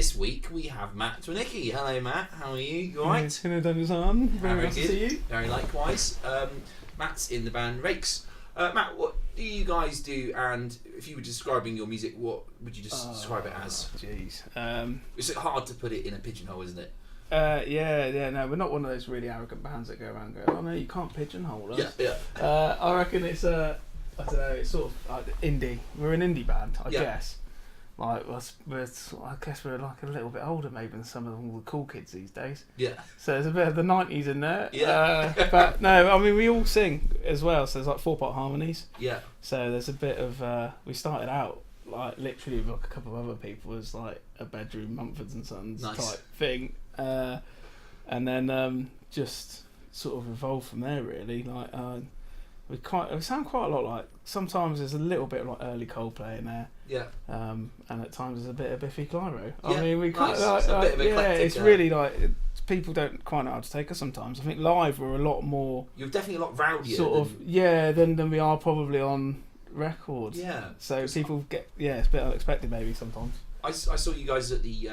this week we have Matt Twornicki. Hello, Matt. How are you? You alright? Hello, Daniel-san. Very nice to see you. Very likewise. Matt's in the band Rakes. Matt, what do you guys do? And if you were describing your music, what would you describe it as? Jeez. It's hard to put it in a pigeonhole, isn't it? No, we're not one of those really arrogant bands that go around going, oh no, you can't pigeonhole us. Yeah. I reckon it's I don't know, it's sort of like indie. We're an indie band, I guess. Like, I guess we're like a little bit older maybe than some of all the cool kids these days. Yeah. So there's a bit of the 90s in there. Yeah. But no, I mean, we all sing as well, so there's like 4-part harmonies. Yeah. So there's a bit of, we started out like literally with like a couple of other people as like a bedroom Mumfords and Sons type thing. And then just sort of evolved from there really. Like, we sound quite a lot like, sometimes there's a little bit of like early Coldplay in there. Yeah. And at times there's a bit of Biffy Clyro. Yeah, I mean, we kind nice. of like, It's a bit of eclectic, it's really like, people don't quite know how to take us sometimes. I think live we're a lot more... You're definitely a lot rowdier. Than we are probably on records. Yeah. So people get, it's a bit unexpected maybe sometimes. I saw you guys at the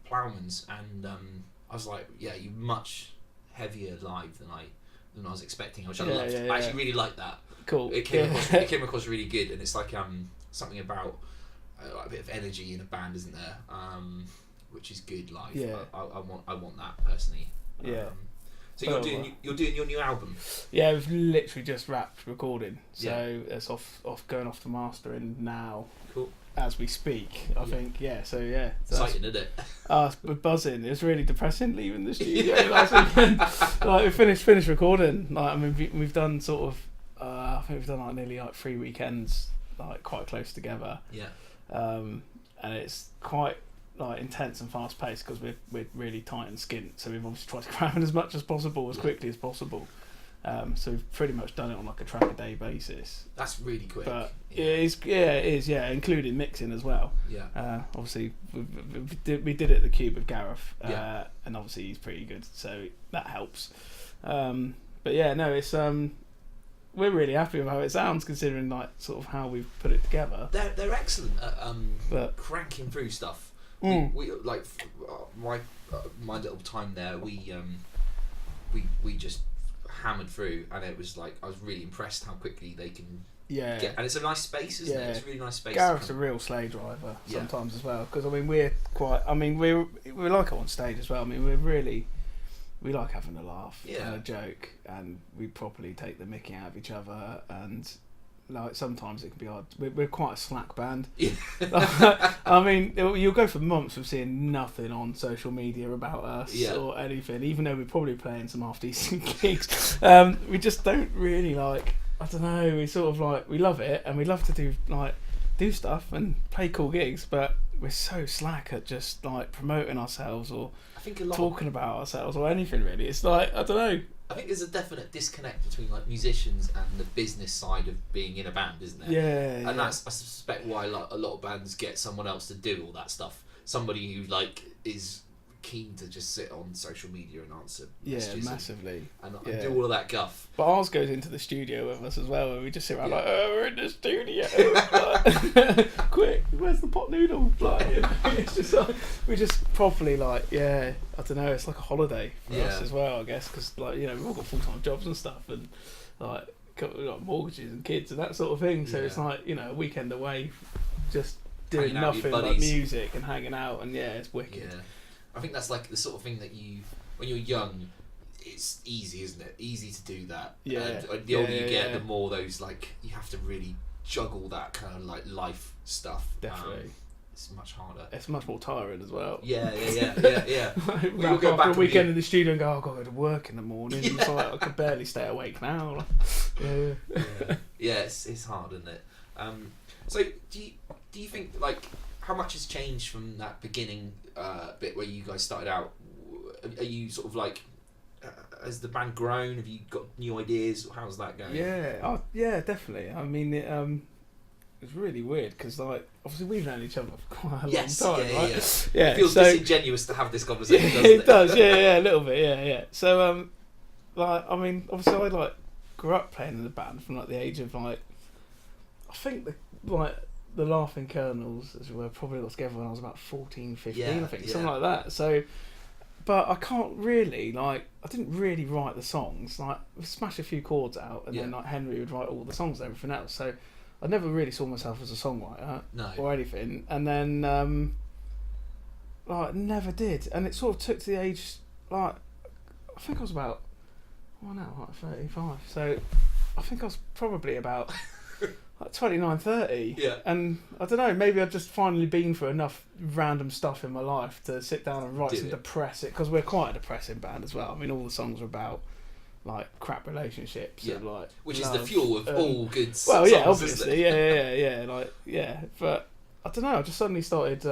Plowmans, and I was like, you're much heavier live than I was expecting, which I loved. I actually really liked that. Cool. It came across really good, and it's like something about a bit of energy in a band, isn't there? Which is good live. Yeah. I want that personally. Yeah. So you're doing your new album. Yeah, we've literally just wrapped recording, so it's it's going off to mastering now. Cool. As we speak, I think. So exciting, isn't it? We're buzzing. It was really depressing leaving the studio last weekend. Like, we finished recording. Like, I mean, we've done sort of. I think we've done like nearly like 3 weekends, like quite close together. Yeah. And it's quite like intense and fast paced because we're really tight and skint. So we've obviously tried to cram in as much as possible, as quickly as possible. So we've pretty much done it on like a track a day basis. That's really quick. But it is, including mixing as well. Yeah. Obviously, we did it at the Cube with Gareth, and obviously he's pretty good, so that helps. But yeah, no, it's we're really happy with how it sounds, considering like sort of how we've put it together. They're excellent at cranking through stuff. We like my little time there. We just hammered through, and it was like I was really impressed how quickly they can get, and it's a nice space, isn't it? It's a really nice space. Gareth's a real sleigh driver sometimes as well, because I mean we're like it on stage as well. I mean we like having a laugh and a joke, and we properly take the mickey out of each other, and like sometimes it can be hard. We're quite a slack band. I mean, you'll go for months of seeing nothing on social media about us or anything, even though we're probably playing some half decent gigs. We just don't really like. I don't know. We sort of like, we love it, and we love to do stuff and play cool gigs, but we're so slack at just like promoting ourselves or talking about ourselves or anything really. It's like, I don't know. I think there's a definite disconnect between like musicians and the business side of being in a band, isn't there? Yeah. And that's, I suspect, why like a lot of bands get someone else to do all that stuff. Somebody who like is keen to just sit on social media and answer messages massively and do all of that guff. But ours goes into the studio with us as well, where we just sit around like, we're in the studio. Quick, where's the pot noodle? Like, it's just like, we just properly like, I don't know, it's like a holiday for us as well, I guess, because like, we've all got full-time jobs and stuff, and like we've got mortgages and kids and that sort of thing. So it's like, a weekend away, just doing nothing but music and hanging out, and it's wicked. Yeah. I think that's like the sort of thing that when you're young, it's easy, isn't it? Easy to do that. Yeah. And the older you get, the more those like you have to really juggle that kind of like life stuff. Definitely. It's much harder. It's much more tiring as well. Yeah. We'll go back a weekend in the studio and go, I've got to go to work in the morning. It's like, I could barely stay awake now. It's hard, isn't it? So do you think like how much has changed from that beginning bit where you guys started out? Are you sort of like, has the band grown? Have you got new ideas? How's that going? Yeah, definitely. I mean, it's really weird because like obviously we've known each other for quite a long time, right? Yeah. It feels disingenuous to have this conversation. Doesn't it does. Yeah, a little bit. Yeah. So like I mean, obviously I like grew up playing in the band from like the age of like I think the Laughing Colonels, as we probably got together when I was about 14, 15, I think, something like that. So, but I can't really, I didn't really write the songs. We smash a few chords out, and then Henry would write all the songs and everything else. So I never really saw myself as a songwriter or anything. And then, never did. And it sort of took to the age, I think I was about, 35. So I think I was probably about 29, 30. Yeah. And I don't know, maybe I've just finally been through enough random stuff in my life to sit down and write depress it, because we're quite a depressing band as well. I mean, all the songs are about crap relationships and which love, is the fuel of all good songs. Well, yeah, obviously, yeah. But I don't know, I just suddenly started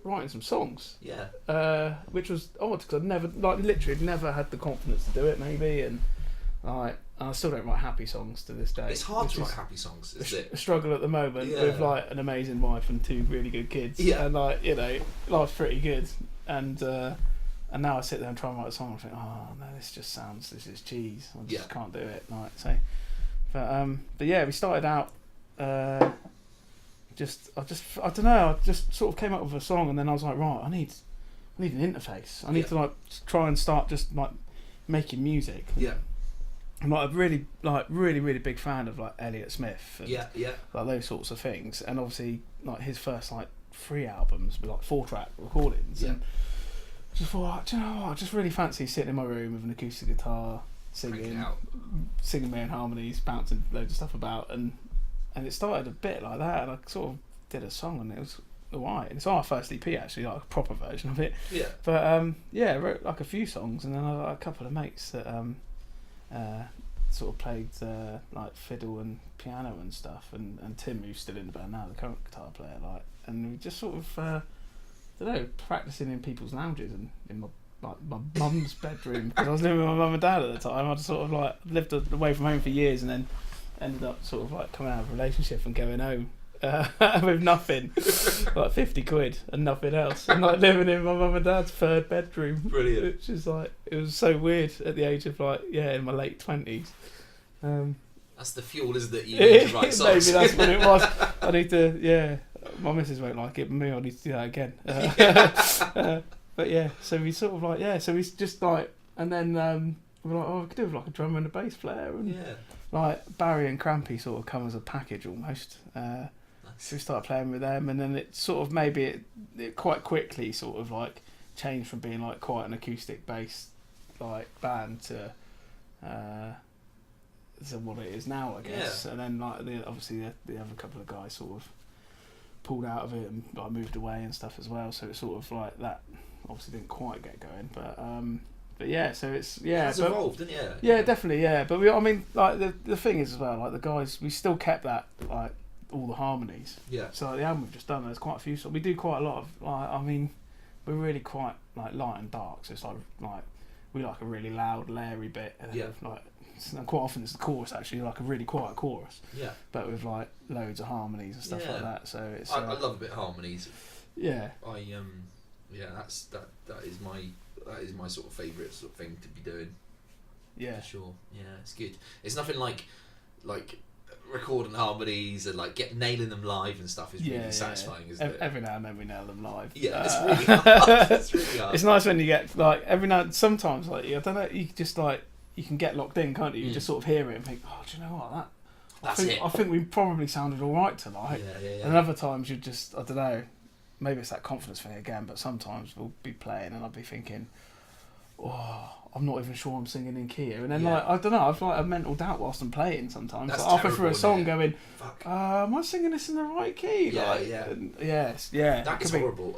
writing some songs. Yeah. Which was odd, because I'd never, literally never had the confidence to do it, maybe, and I still don't write happy songs to this day. It's hard to write happy songs, isn't it? A struggle at the moment with an amazing wife and 2 really good kids. Yeah. And life's pretty good. And now I sit there and try and write a song and think, oh no, this is cheese. I just can't do it. But yeah, we started out I don't know, I just sort of came up with a song, and then I was like, right, I need an interface. I need to try and start just making music. Yeah. I'm a really big fan of Elliott Smith and those sorts of things, and obviously his first 3 albums with 4-track recordings. And I just thought, do you know what, I just really fancy sitting in my room with an acoustic guitar, singing my own harmonies, bouncing loads of stuff about, and it started a bit like that, and I sort of did a song, and it was alright. It's our first EP actually, a proper version of it. Yeah. But I wrote a few songs, and then I got a couple of mates that sort of played fiddle and piano and stuff, and Tim, who's still in the band now, the current guitar player, and we just sort of practicing in people's lounges and in my mum's bedroom, because I was living with my mum and dad at the time. I just sort of lived away from home for years, and then ended up sort of coming out of a relationship and going home with nothing, 50 quid and nothing else, and living in my mum and dad's 3rd bedroom. Brilliant. Which is it was so weird at the age of in my late 20s. That's the fuel, isn't it? You need to write songs. Maybe that's what it was. I need to, my missus won't like it, but me, I need to do that again. But yeah, so we sort of so we just and then we're we could do with a drummer and a bass player, and Barry and Crampy sort of come as a package almost. So we started playing with them, and then it sort of maybe it quite quickly sort of changed from being quite an acoustic based band to what it is now, I guess. And then obviously the other couple of guys sort of pulled out of it and moved away and stuff as well. So it's sort of that obviously didn't quite get going, but yeah, so it's it's evolved, didn't it? Yeah, definitely, yeah. But the thing is as well, the guys, we still kept that all the harmonies. Yeah. So the album we've just done, there's quite a few songs. We do quite a lot of we're really quite light and dark. So it's we like a really loud, leery bit, and then quite often it's the chorus actually, a really quiet chorus. Yeah. But with loads of harmonies and stuff like that. So it's I love a bit of harmonies. Yeah. That is my sort of favourite sort of thing to be doing. Yeah. For sure. Yeah, it's good. It's nothing like recording harmonies and nailing them live and stuff is really satisfying, isn't it? Every now and then we nail them live. Yeah, it's really hard. It's really hard. It's nice when you get every now sometimes I don't know, you just you can get locked in, can't you? You just sort of hear it and think, oh, do you know what, I think we probably sounded all right tonight. Yeah. And other times you just, I don't know, maybe it's that confidence thing again, but sometimes we'll be playing and I'll be thinking, oh, I'm not even sure I'm singing in key here. And then I don't know, I've a mental doubt whilst I'm playing sometimes. That's halfway through a song going, am I singing this in the right key? Yes. That is horrible.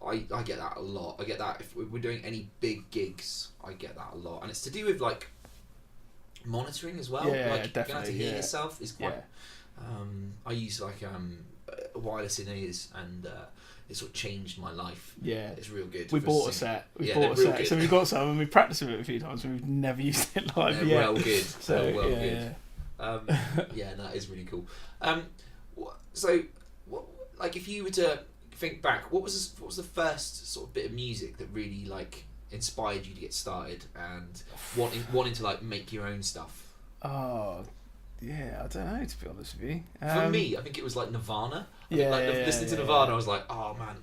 I get that a lot. I get that if we're doing any big gigs, I get that a lot. And it's to do with monitoring as well. Yeah, definitely. Being able to hear yourself is quite... I use wireless in ears, and it sort of changed my life. Yeah, it's real good. We bought a set. Good. So we've got some, and we practiced with it a few times, and we've never used it live yet. Well good. So good. That is really cool. If you were to think back, what was the first sort of bit of music that really inspired you to get started and wanting to make your own stuff? Oh, Yeah, I don't know, to be honest with you. For me, I think it was like Nirvana. Listening to Nirvana, I was like, oh man,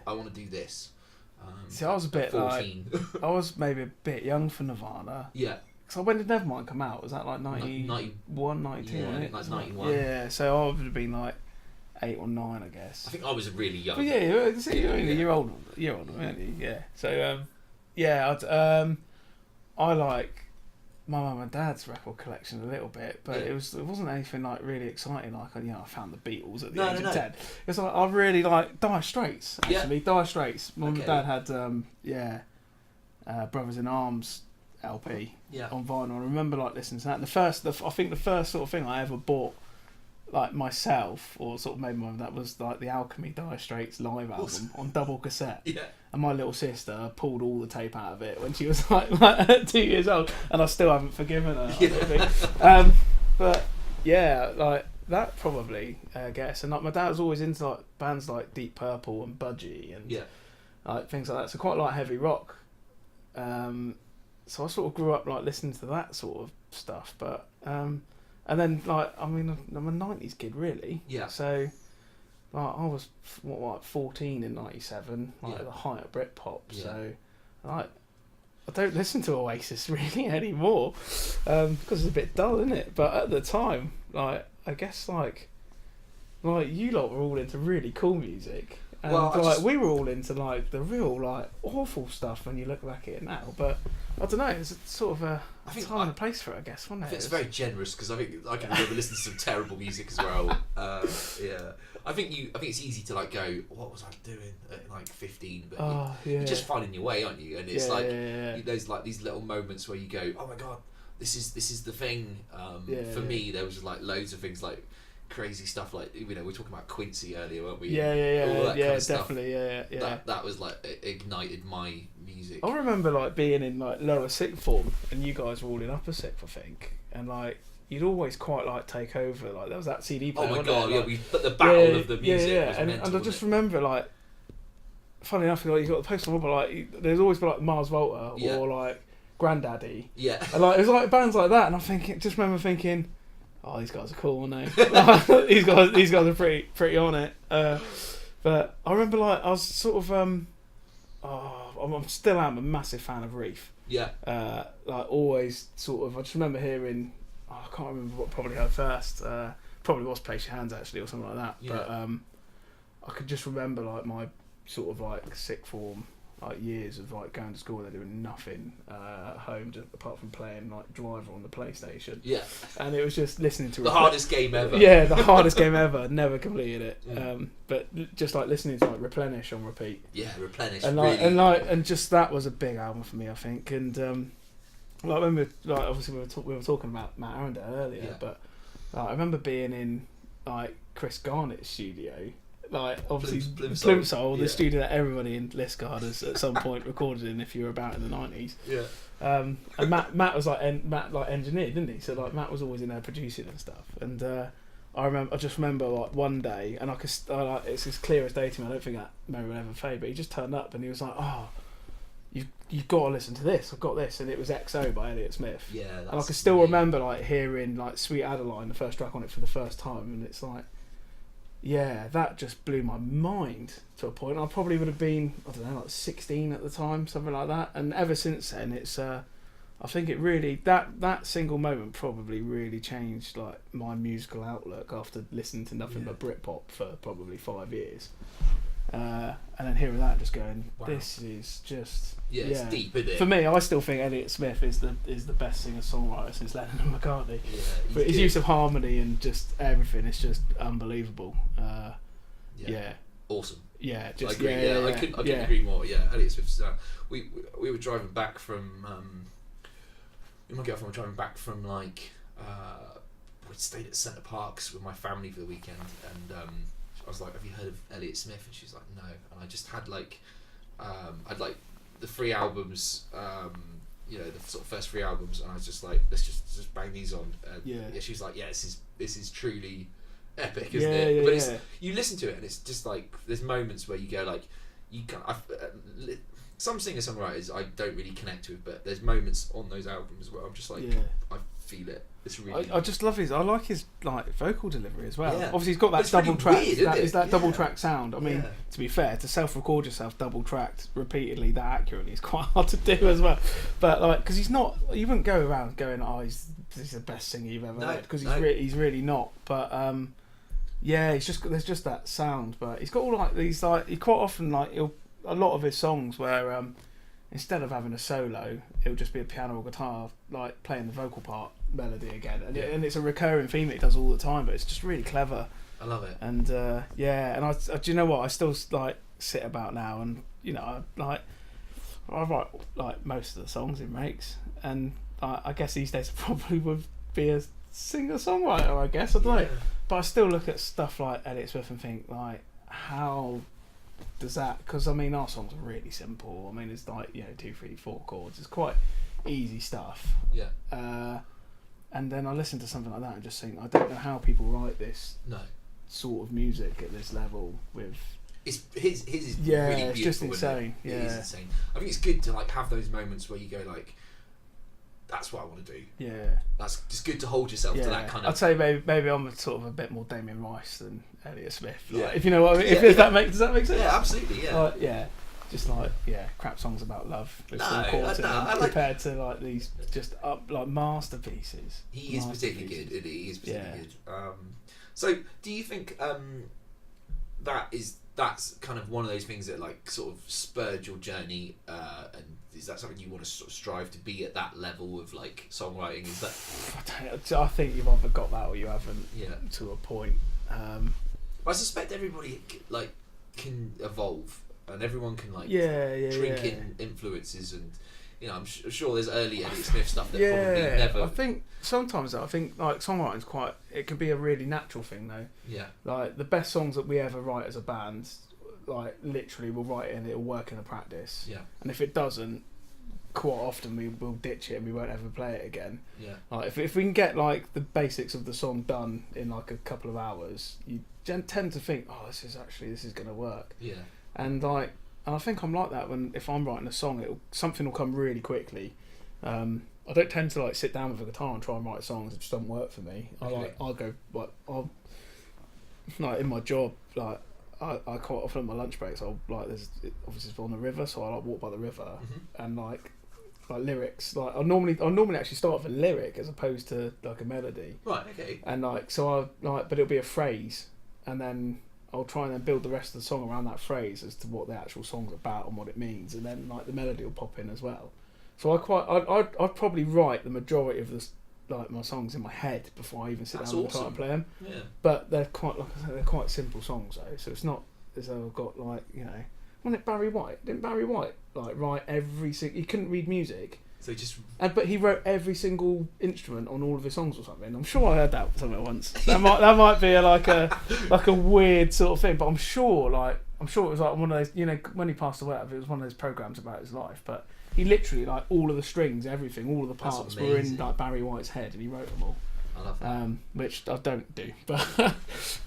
I want to do this. See, I was a bit 14. I was maybe a bit young for Nirvana. Yeah. So when did Nevermind come out? Was that like 91, 92? Yeah, like 91. Yeah, so I would have been like 8 or 9, I guess. I think I was really young. But yeah, see, you're a year older, weren't you? Yeah. So I like my mum and dad's record collection a little bit, but it wasn't anything like really exciting. Like I found the Beatles at the age of 10. It's like I really like Dire Straits. Actually, Dire Straits. Mum and dad had Brothers in Arms LP on vinyl. I remember like listening to that. And I think the first sort of thing I ever bought, like myself, or sort of made my own, that was like the Alchemy Dire Straits live album on double cassette. Yeah. And my little sister pulled all the tape out of it when she was like 2 years old, and I still haven't forgiven her. Yeah. But yeah, like that probably, I guess. And like my dad was always into like bands like Deep Purple and Budgie and like things like that. So quite like heavy rock. So I sort of grew up like listening to that sort of stuff, but and then like I'm a 90s kid really. Yeah. So like I was 14 in 97, like at the height of Britpop. Yeah. So like I don't listen to Oasis really anymore because it's a bit dull, isn't it? But at the time, like I guess like you lot were all into really cool music. And we were all into like the real like awful stuff when you look back at it now, but I don't know. It's sort of a time and a place for it, I guess, wasn't it? I think it's very generous because I think I can remember listening to some terrible music as well. I think it's easy to like go, what was I doing at like 15? But you're just finding your way, aren't you? And it's there's like these little moments where you go, oh my god, this is the thing. For me, there was like loads of things like crazy stuff, like we were talking about Quincy earlier, weren't we? Yeah, definitely, yeah. That was like ignited my music. I remember like being in like lower sixth form, and you guys were all in upper sixth, I think, and like you'd always quite like take over. Like there was that CD player. Oh my god, like, we put the battle of the music. Was mental, and I just remember like, funny enough, like you got the post on, but like there's always been like Mars Volta or like Grandaddy. Yeah, and like it was like bands like that, and I just remember thinking, oh, these guys are cool, aren't they? these guys are pretty on it. But I remember like I was sort of I'm still am a massive fan of Reef. Yeah. Like always sort of I just remember hearing I can't remember what probably heard first. Probably was Place Your Hands actually or something like that. Yeah. But I could just remember like my sort of like sixth form like years of like going to school, they're doing nothing at home apart from playing like Driver on the PlayStation. Yeah. And it was just listening to the hardest game ever. Yeah, the hardest game ever. Never completed it. But just like listening to like Replenish on repeat. Yeah, Replenish. And like really... and just that was a big album for me, I think. And like when obviously we were talking about Matt Arundel earlier, but I remember being in like Chris Garnett's studio. Like obviously Plimsoll, the studio that everybody in Liscard has at some point recorded in if you were about in the 90s. Yeah. And Matt was like Matt engineered, didn't he? So like Matt was always in there producing and stuff. And I just remember like one day, and it's as clear as day to me. I don't think that memory will ever fade. But he just turned up and he was like, "Oh, you've got to listen to this. I've got this," and it was XO by Elliott Smith. Yeah. And I can still remember like hearing like Sweet Adeline, the first track on it for the first time, and it's like. Yeah, that just blew my mind to a point. I probably would have been, I don't know, like 16 at the time, something like that. And ever since then, it's, I think it really, that single moment probably really changed like my musical outlook after listening to nothing but Britpop for probably 5 years. And then hearing that, just going, wow. This is just it's deep, isn't it? For me, I still think Elliott Smith is the best singer-songwriter since Lennon and McCartney. Yeah, but his use of harmony and just everything is just unbelievable. Awesome. Yeah, just I agree. I couldn't agree more. Yeah, Elliott Smith's. We were driving back from. Me and my girlfriend were driving back from like. We stayed at Centre Parks with my family for the weekend, and I was like, "Have you heard of Elliott Smith?" And she's like, "No." And I just had like, I'd like the 3 albums, the sort of first 3 albums, and I was just like, "Let's just bang these on." She's like, "Yeah, this is truly epic, isn't it?" But you listen to it, and it's just like there's moments where you go like, you can. Some singer-songwriters I don't really connect with, but there's moments on those albums where I'm just like, I feel it. It's really. I just love I like his like vocal delivery as well. Yeah. Obviously, he's got that double really track. Weird, that double track sound. I mean, to be fair, to self-record yourself double tracked repeatedly that accurately is quite hard to do as well. But like, because he's not, you wouldn't go around going, "Oh, he's the best singer you've ever heard," because he's really not. But yeah, there's just that sound. But he's got all like these like he quite often like a lot of his songs where instead of having a solo, it'll just be a piano or guitar like playing the vocal part melody again, and it's a recurring theme that he does all the time, but it's just really clever. I love it. And and I do you know what, I still like sit about now, and you know I write like most of the songs in Rakes, and I guess these days I probably would be a singer-songwriter, I guess, I don't know, but I still look at stuff like Elliott Smith and think like, how does that, because I mean our songs are really simple. I mean it's like 2, 3, 4 chords, it's quite easy stuff. And then I listen to something like that and just think, I don't know how people write this sort of music at this level with. His is really beautiful. It's just insane. It is insane. I think it's good to like have those moments where you go like, that's what I want to do. Yeah. That's just good to hold yourself to that kind of. I'd say maybe I'm sort of a bit more Damien Rice than Elliott Smith. Like, if you know what I mean. Does that make sense? Yeah, absolutely. Yeah. Just like crap songs about love with full chords compared to like these just like masterpieces. He is particularly good. He is particularly good. So do you think that's kind of one of those things that like sort of spurred your journey, and is that something you want to sort of strive to be at that level of like songwriting? Is that? I think you've either got that or you haven't. Yeah. To a point. I suspect everybody like can evolve. And everyone can like drink in influences, and I'm sure there's early Elliott Smith stuff that probably never. I think sometimes like songwriting's it can be a really natural thing though. Yeah. Like the best songs that we ever write as a band, like literally we'll write it and it'll work in a practice. Yeah. And if it doesn't, quite often we will ditch it and we won't ever play it again. Yeah. Like if we can get like the basics of the song done in like a couple of hours, you tend to think, oh, this is gonna work. Yeah. And I think I'm like that if I'm writing a song, something will come really quickly. I don't tend to like sit down with a guitar and try and write songs. It just doesn't work for me. I'll go like in my job, like I quite often on my lunch breaks I'll like there's obviously it's on the river, so I like walk by the river and like lyrics. Like I normally actually start with a lyric as opposed to like a melody. Right. Okay. And like so but it'll be a phrase, and then I'll try and then build the rest of the song around that phrase as to what the actual song's about and what it means, and then like the melody will pop in as well. So I'd probably write the majority of my songs in my head before I even sit down and try and play them. Yeah. But they're quite, like I said, they're quite simple songs though, so it's not as though I've got like wasn't it Barry White? Didn't Barry White like write every single? He couldn't read music. So just but he wrote every single instrument on all of his songs or something. I'm sure I heard that somewhere once. That might be like a weird sort of thing. But I'm sure it was like one of those. When he passed away, it was one of those programs about his life. But he literally like all of the strings, everything, all of the parts were in like Barry White's head, and he wrote them all. I love that. Which I don't do,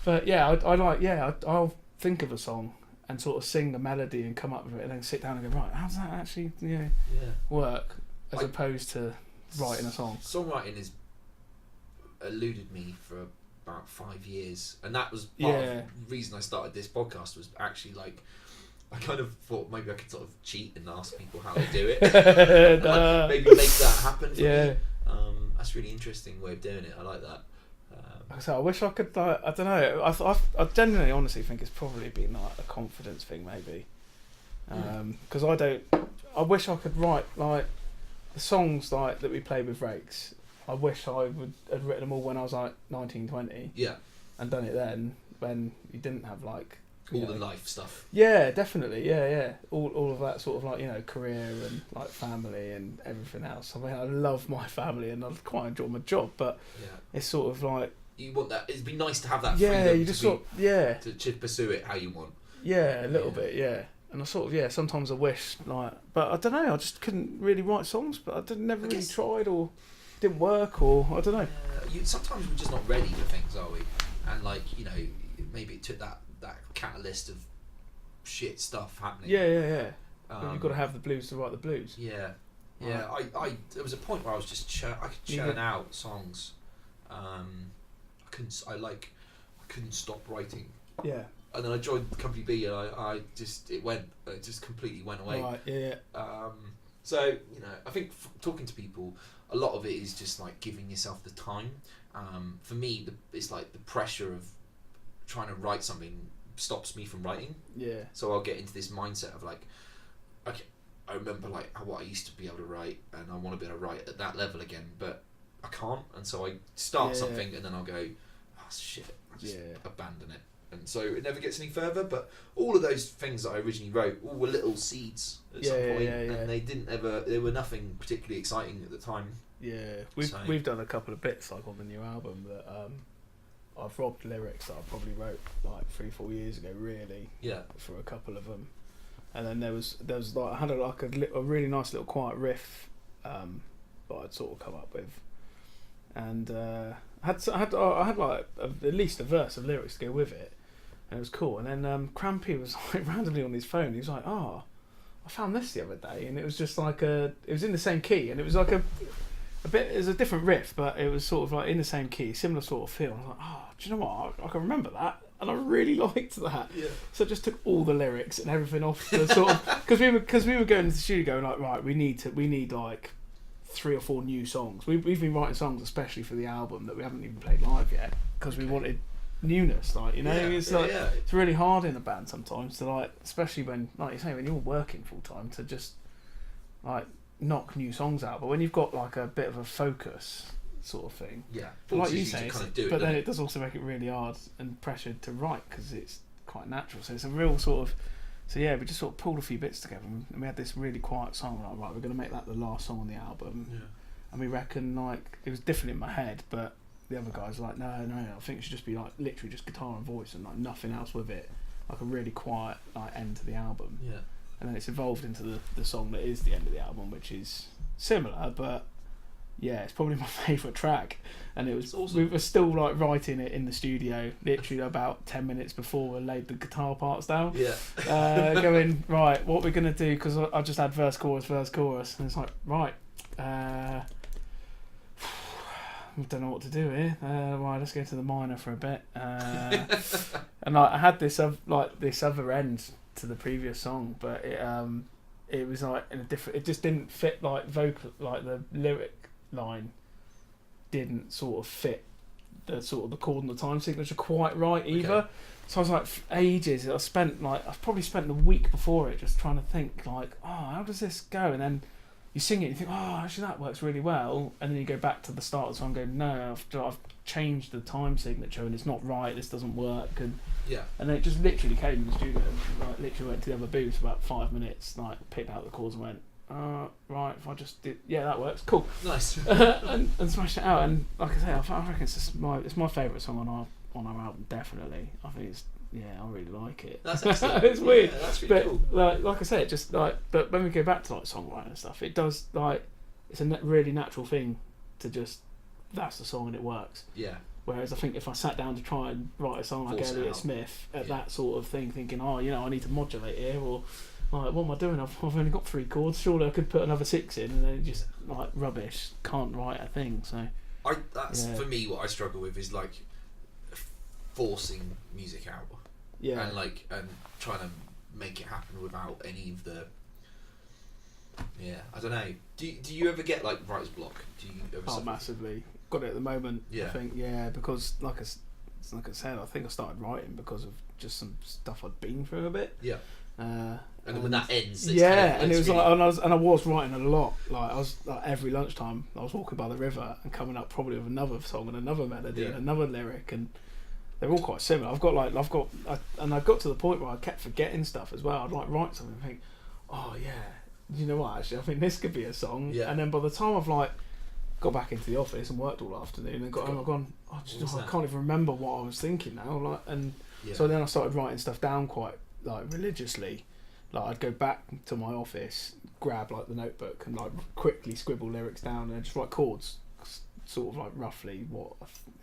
but yeah, I'll think of a song and sort of sing the melody and come up with it, and then sit down and go, right, how does that actually work? As opposed to writing a song. Songwriting has eluded me for about 5 years, and that was part of the reason I started this podcast. Was actually like I kind of thought maybe I could sort of cheat and ask people how they do it, and, like, maybe make that happen for me. That's a really interesting way of doing it. I like that. So I wish I could. I don't know. I genuinely, honestly think it's probably been like a confidence thing, maybe. Because I wish I could write like. The songs like that we played with Rakes, I wish I had written them all when I was like 19, 20. Yeah. And done it then when you didn't have like all the life stuff. Yeah, definitely. Yeah. All of that sort of like career and like family and everything else. I mean, I love my family and I quite enjoy my job, but it's sort of like you want that. It'd be nice to have that freedom. You just to pursue it how you want. Yeah, a little bit. Yeah. And I sort of, sometimes I wish, like, but I don't know, I just couldn't really write songs, but I never really tried, or didn't work, or I don't know. Sometimes we're just not ready for things, are we? And like, maybe it took that catalyst of shit stuff happening. Yeah. You've got to have the blues to write the blues. Yeah. Yeah, I there was a point where I was just I could churn out songs. I couldn't stop writing. Yeah. And then I joined Company B, and it just completely went away. Right. Yeah. So I think talking to people, a lot of it is just like giving yourself the time. For me, it's like the pressure of trying to write something stops me from writing. Yeah. So I'll get into this mindset of like, okay, I remember like what I used to be able to write, and I want to be able to write at that level again, but I can't. And so I start something, and then I'll go, oh shit, I just abandon it. And so it never gets any further. But all of those things that I originally wrote all were little seeds at some point, and they were nothing particularly exciting at the time. Yeah, we've done a couple of bits like on the new album that I've robbed lyrics that I probably wrote like 3-4 years ago, really. Yeah. For a couple of them, and then there was like I had a really nice little quiet riff that I'd sort of come up with, and I had like at least a verse of lyrics to go with it, and it was cool. And then Crampy was like randomly on his phone. He was like, "Oh, I found this the other day," and it was just like it was in the same key, and it was like a bit. It was a different riff, but it was sort of like in the same key, similar sort of feel. I was like, "Oh, do you know what? I can remember that." And I really liked that. Yeah. So I just took all the lyrics and everything off the sort of because we were going to the studio going like, right, we need like 3 or 4 new songs. We've been writing songs especially for the album that we haven't even played live yet because we wanted newness. Like it's it's really hard in a band sometimes to like, especially when like you say when you're working full time to just like knock new songs out. But when you've got like a bit of a focus sort of thing. Yeah, like you say, but then it does also make it really hard and pressured to write because it's quite natural. So it's a real sort of. So yeah, we just sort of pulled a few bits together, and we had this really quiet song. Like, right, we're going to make that the last song on the album. Yeah. And we reckon like it was different in my head, but the other guys were like, no, I think it should just be like literally just guitar and voice and like nothing else with it, like a really quiet like end to the album. Yeah. And then it's evolved into the song that is the end of the album, which is similar, but. Yeah, it's probably my favourite track, and it was awesome. We were still like writing it in the studio, literally about 10 minutes before we laid the guitar parts down. Yeah, going right, what we're gonna do because I just had verse, chorus, and it's like right, I don't know what to do here. Right, let's go to the minor for a bit, and like, I had this other end to the previous song, but it was like in a different. It just didn't fit like vocal, like the lyric line didn't sort of fit the sort of the chord and the time signature quite right either. Okay. So I was like, for ages. I've probably spent the week before it just trying to think like, oh, how does this go? And then you sing it, and you think, oh, actually that works really well. And then you go back to the start of the song, and go, no, I've changed the time signature, and it's not right. This doesn't work. And then it just literally came in the studio, and like literally went to the other booth for about 5 minutes, like picked out the chords and went. Right, if I just did, that works, cool, nice, and smash it out. And like I say, I reckon it's my favourite song on our album, definitely. I think it's I really like it. That's excellent. It's weird, that's really cool. Like I say, it just like, but when we go back to like songwriting and stuff, it does like it's a really natural thing to just that's the song and it works. Yeah. Whereas I think if I sat down to try and write a song like Elliott Smith at that sort of thing, thinking, I need to modulate here or. Like, what am I doing? I've only got 3 chords. Surely I could put another 6 in, and then just like rubbish. Can't write a thing. So that's for me what I struggle with is like forcing music out. Yeah. And trying to make it happen without any of the. Yeah, I don't know. Do you ever get like writer's block? Do you ever? Oh, massively. Got it at the moment. Yeah. I think because like I said, I think I started writing because of just some stuff I'd been through a bit. Yeah. And when that ends, and it was really... like, I was writing a lot. Like I was like every lunchtime, I was walking by the river and coming up probably with another song and another melody and another lyric, and they're all quite similar. I got to the point where I kept forgetting stuff as well. I'd like write something and think, oh yeah, you know what? Actually, I think this could be a song. Yeah. And then by the time I've like got back into the office and worked all afternoon and got home, I've gone, I can't even remember what I was thinking now. Like, and so then I started writing stuff down quite like religiously. Like I'd go back to my office, grab like the notebook and like quickly scribble lyrics down and just write chords sort of like roughly what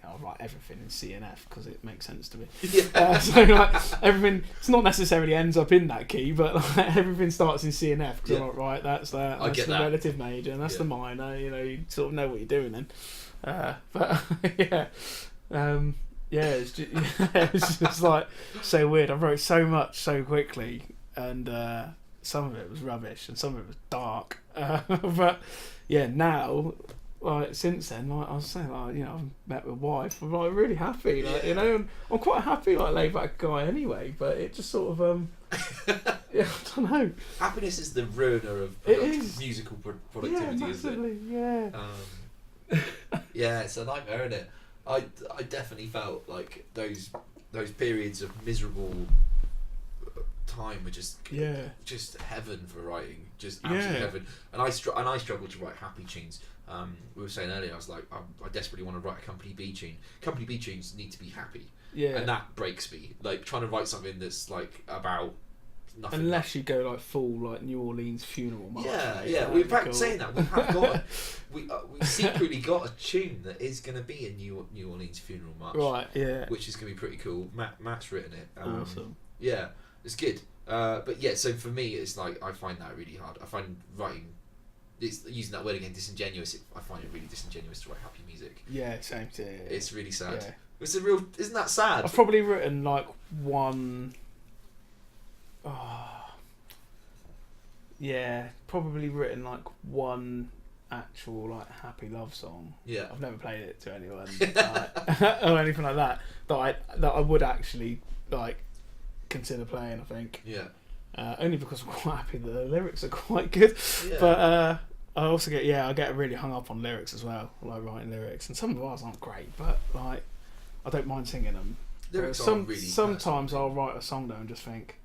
I write everything in C and F because it makes sense to me. Yeah. So like everything, it's not necessarily ends up in that key, but like, everything starts in C and F because I'm like, right, that's the relative major and that's the minor. You know, you sort of know what you're doing then. But yeah. It's just like so weird. I wrote so much so quickly, and some of it was rubbish and some of it was dark. But yeah, now, like since then, like I was saying, like you know, I've met my wife. I'm like really happy, like you know, and I'm quite happy, like laid back guy anyway. But it just sort of yeah, I don't know. Happiness is the ruiner of musical productivity, yeah, massively, isn't it? Yeah, it's a nightmare, isn't it? I definitely felt like those periods of miserable time were just heaven for writing, just absolute heaven. And I struggled to write happy tunes. We were saying earlier, I was like, I desperately want to write a Company B tune. Company B tunes need to be happy, and that breaks me. Like trying to write something that's like about nothing. Unless you go like full like New Orleans funeral march. Yeah. In fact, saying that, we have got we secretly got a tune that is going to be a New Orleans funeral march. Right. Yeah. Which is going to be pretty cool. Matt's written it. Awesome. Yeah, it's good. But yeah, so for me, it's like I find that really hard. I find writing, using that word again, disingenuous. I find it really disingenuous to write happy music. Yeah, same too. Yeah. It's really sad. Yeah. It's a real. Isn't that sad? I've probably written like one. Probably written like one actual like happy love song. Yeah. I've never played it to anyone or anything like that. That I would actually like consider playing. I think. Yeah. Only because I'm quite happy that the lyrics are quite good. Yeah. But I also get really hung up on lyrics as well. I like writing lyrics, and some of ours aren't great, but like I don't mind singing them. Sometimes I'll write a song though and just think,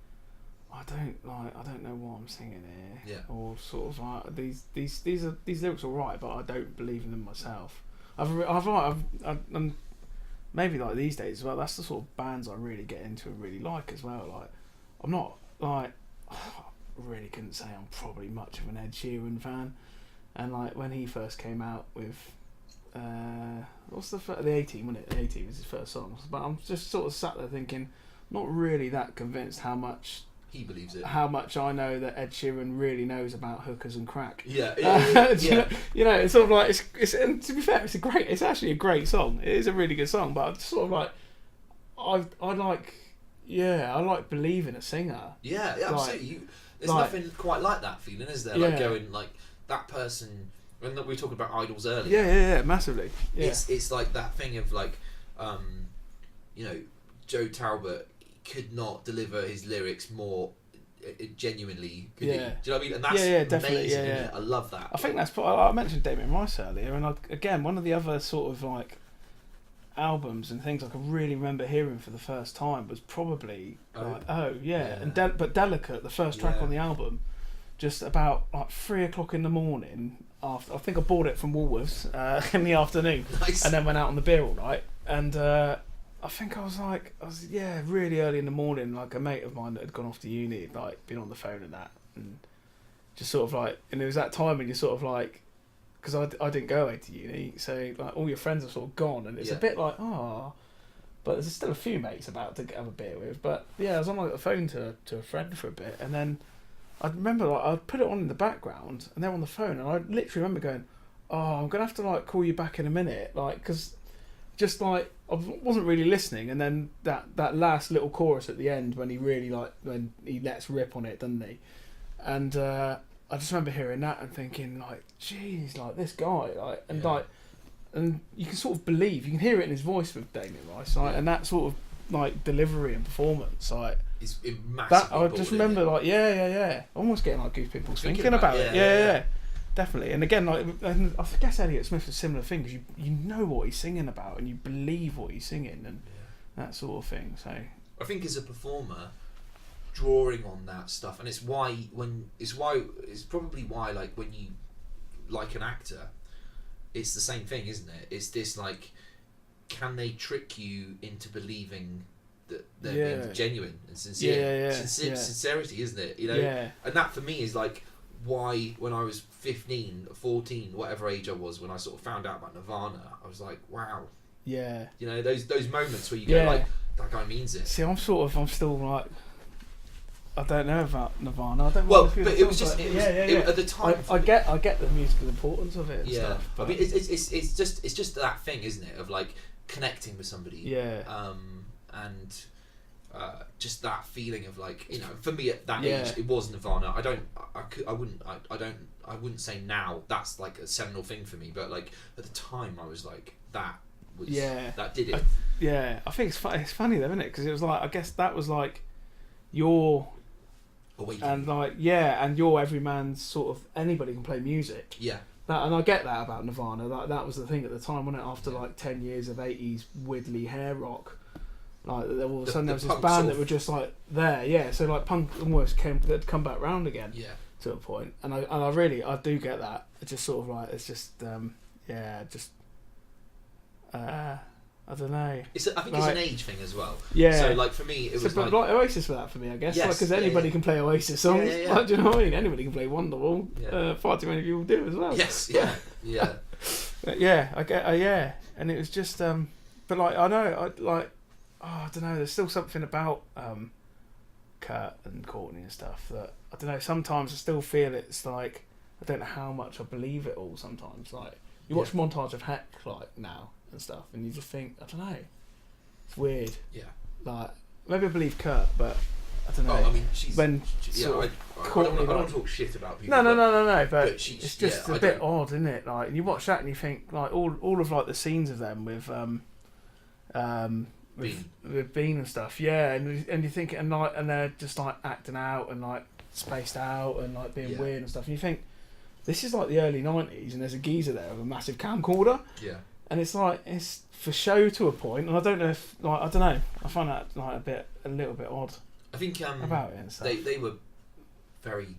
I don't know what I'm singing here. Yeah. Or sort of like these lyrics are right, but I don't believe in them myself. I've and maybe like these days as well. That's the sort of bands I really get into and really like as well. Like I'm not like I really couldn't say I'm probably much of an Ed Sheeran fan, and like when he first came out with what's the A-Team, wasn't it? The A-Team was his first song, but I'm just sort of sat there thinking, not really that convinced how much he believes it. How much I know that Ed Sheeran really knows about hookers and crack. Yeah. You know, it's sort of like it's. And to be fair, it's actually a great song. It is a really good song, but I'm sort of like, I like believing a singer. Yeah, absolutely. There's nothing quite like that feeling, is there? Like going like that person. When we were talking about idols earlier. Yeah, massively. Yeah. It's like that thing of like, Joe Talbot could not deliver his lyrics more genuinely. Could he? Do you know what I mean? And that's definitely, amazing. Yeah. I love that. I think that's. I mentioned Damien Rice earlier, and again, one of the other sort of like albums and things I can really remember hearing for the first time was probably but Delicate, the first track on the album, just about like 3:00 in the morning. After I think I bought it from Woolworths in the afternoon, nice. And then went out on the beer all night, and I think I was really early in the morning. Like a mate of mine that had gone off to uni, had, like been on the phone and that, and just sort of like, and it was that time when you're sort of like, because I didn't go away to uni, so like all your friends are sort of gone, and it's a bit like but there's still a few mates about to have a beer with. But yeah, I was on like the phone to a friend for a bit, and then I remember like I put it on in the background, and they're on the phone, and I literally remember going, I'm gonna have to like call you back in a minute, like because just like I wasn't really listening, and then that last little chorus at the end when he lets rip on it, doesn't he? And I just remember hearing that and thinking like, geez, like this guy, like and you can sort of believe, you can hear it in his voice with Damien Rice, like, and that sort of like delivery and performance, like. It's massively that I just remember like almost getting like goosebumps thinking about it. Yeah, definitely. And again, like, and I guess Elliott Smith's a similar thing, because you know what he's singing about and you believe what he's singing and that sort of thing. So I think as a performer, drawing on that stuff, and it's probably why like when you like an actor, it's the same thing, isn't it? It's this like, can they trick you into believing that they're being genuine and sincere? Sincerity, isn't it? You know, and that for me is like why when I was 15, 14, whatever age I was, when I sort of found out about Nirvana, I was like, wow. Yeah. You know, those moments where you go like, that guy means it. See, I'm still like, I don't know about Nirvana. I don't know. Well, but it was just, at the time. I get the musical importance of it and stuff. But I mean, it's just that thing, isn't it, of like connecting with somebody. Yeah. And just that feeling of like, you know, for me at that age, it was Nirvana. I wouldn't say now that's like a seminal thing for me, but like at the time I was like, that did it. I think it's funny though, isn't it? Because it was like, I guess that was like your awakening. And like and your everyman's sort of, anybody can play music. Yeah. And I get that about Nirvana. That was the thing at the time, wasn't it? After like 10 years of 80s widdly hair rock, like all of a sudden there was this band that were just like there. Yeah. So like punk almost they'd come back round again. Yeah. To a point, and I do get that. It's just sort of like, it's just I don't know. I think it's an age thing as well. Yeah. So like for me, it was like Oasis for that for me, I guess. Yes, because anybody can play Oasis songs. Yeah. Like, do you know what I mean? Anybody can play Wonderwall. Yeah. Far too many people do as well. Yes. Yeah. But yeah, I get. And it was just. But like I know, I don't know. There's still something about Kurt and Courtney and stuff that I don't know. Sometimes I still feel it's like, I don't know how much I believe it all. Sometimes like you watch Montage of Heck like now and stuff, and you just think, I don't know, it's weird. Yeah. Like maybe I believe Kurt, but I don't know. Oh, I mean, she's. I don't talk shit about people. No. But it's just a bit odd, isn't it? Like, and you watch that and you think like all of like the scenes of them with Bean and stuff, and you think and they're just like acting out and like spaced out and like being weird and stuff, and you think this is like the early 90s and there's a geezer there with a massive camcorder, and it's like, it's for show to a point, and I don't know if like, I don't know, I find that like a little bit odd. I think about it and stuff. They were very,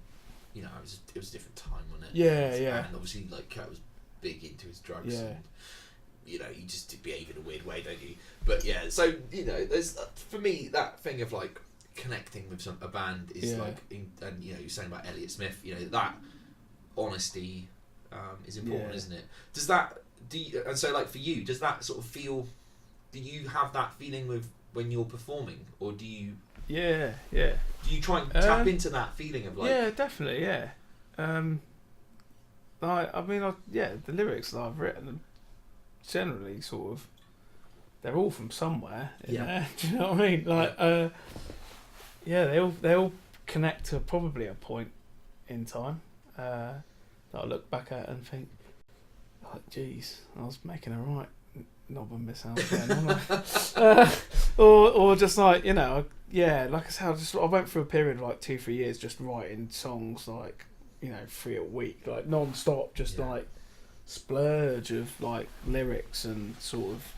you know, it was a different time, wasn't it? Yeah. And obviously like Kurt was big into his drugs. Yeah. And, you know, you just behave in a weird way, don't you? But yeah, so you know, there's for me that thing of like connecting with a band is like, and you know, you're saying about Elliott Smith, you know, that honesty is important, isn't it? And so like for you, does that sort of feel? Do you have that feeling with when you're performing, or do you? Yeah. Do you try and tap into that feeling of like? Yeah, definitely. Yeah. The lyrics that I've written, generally sort of, they're all from somewhere in there. Do you know what I mean? Like, they all connect to probably a point in time that I look back at and think, like, geez, I was making a right knob and miss out then, or just like, you know, like I said, I went through a period of like 2-3 years just writing songs like, you know, 3 a week, like non-stop, just like splurge of like lyrics and sort of,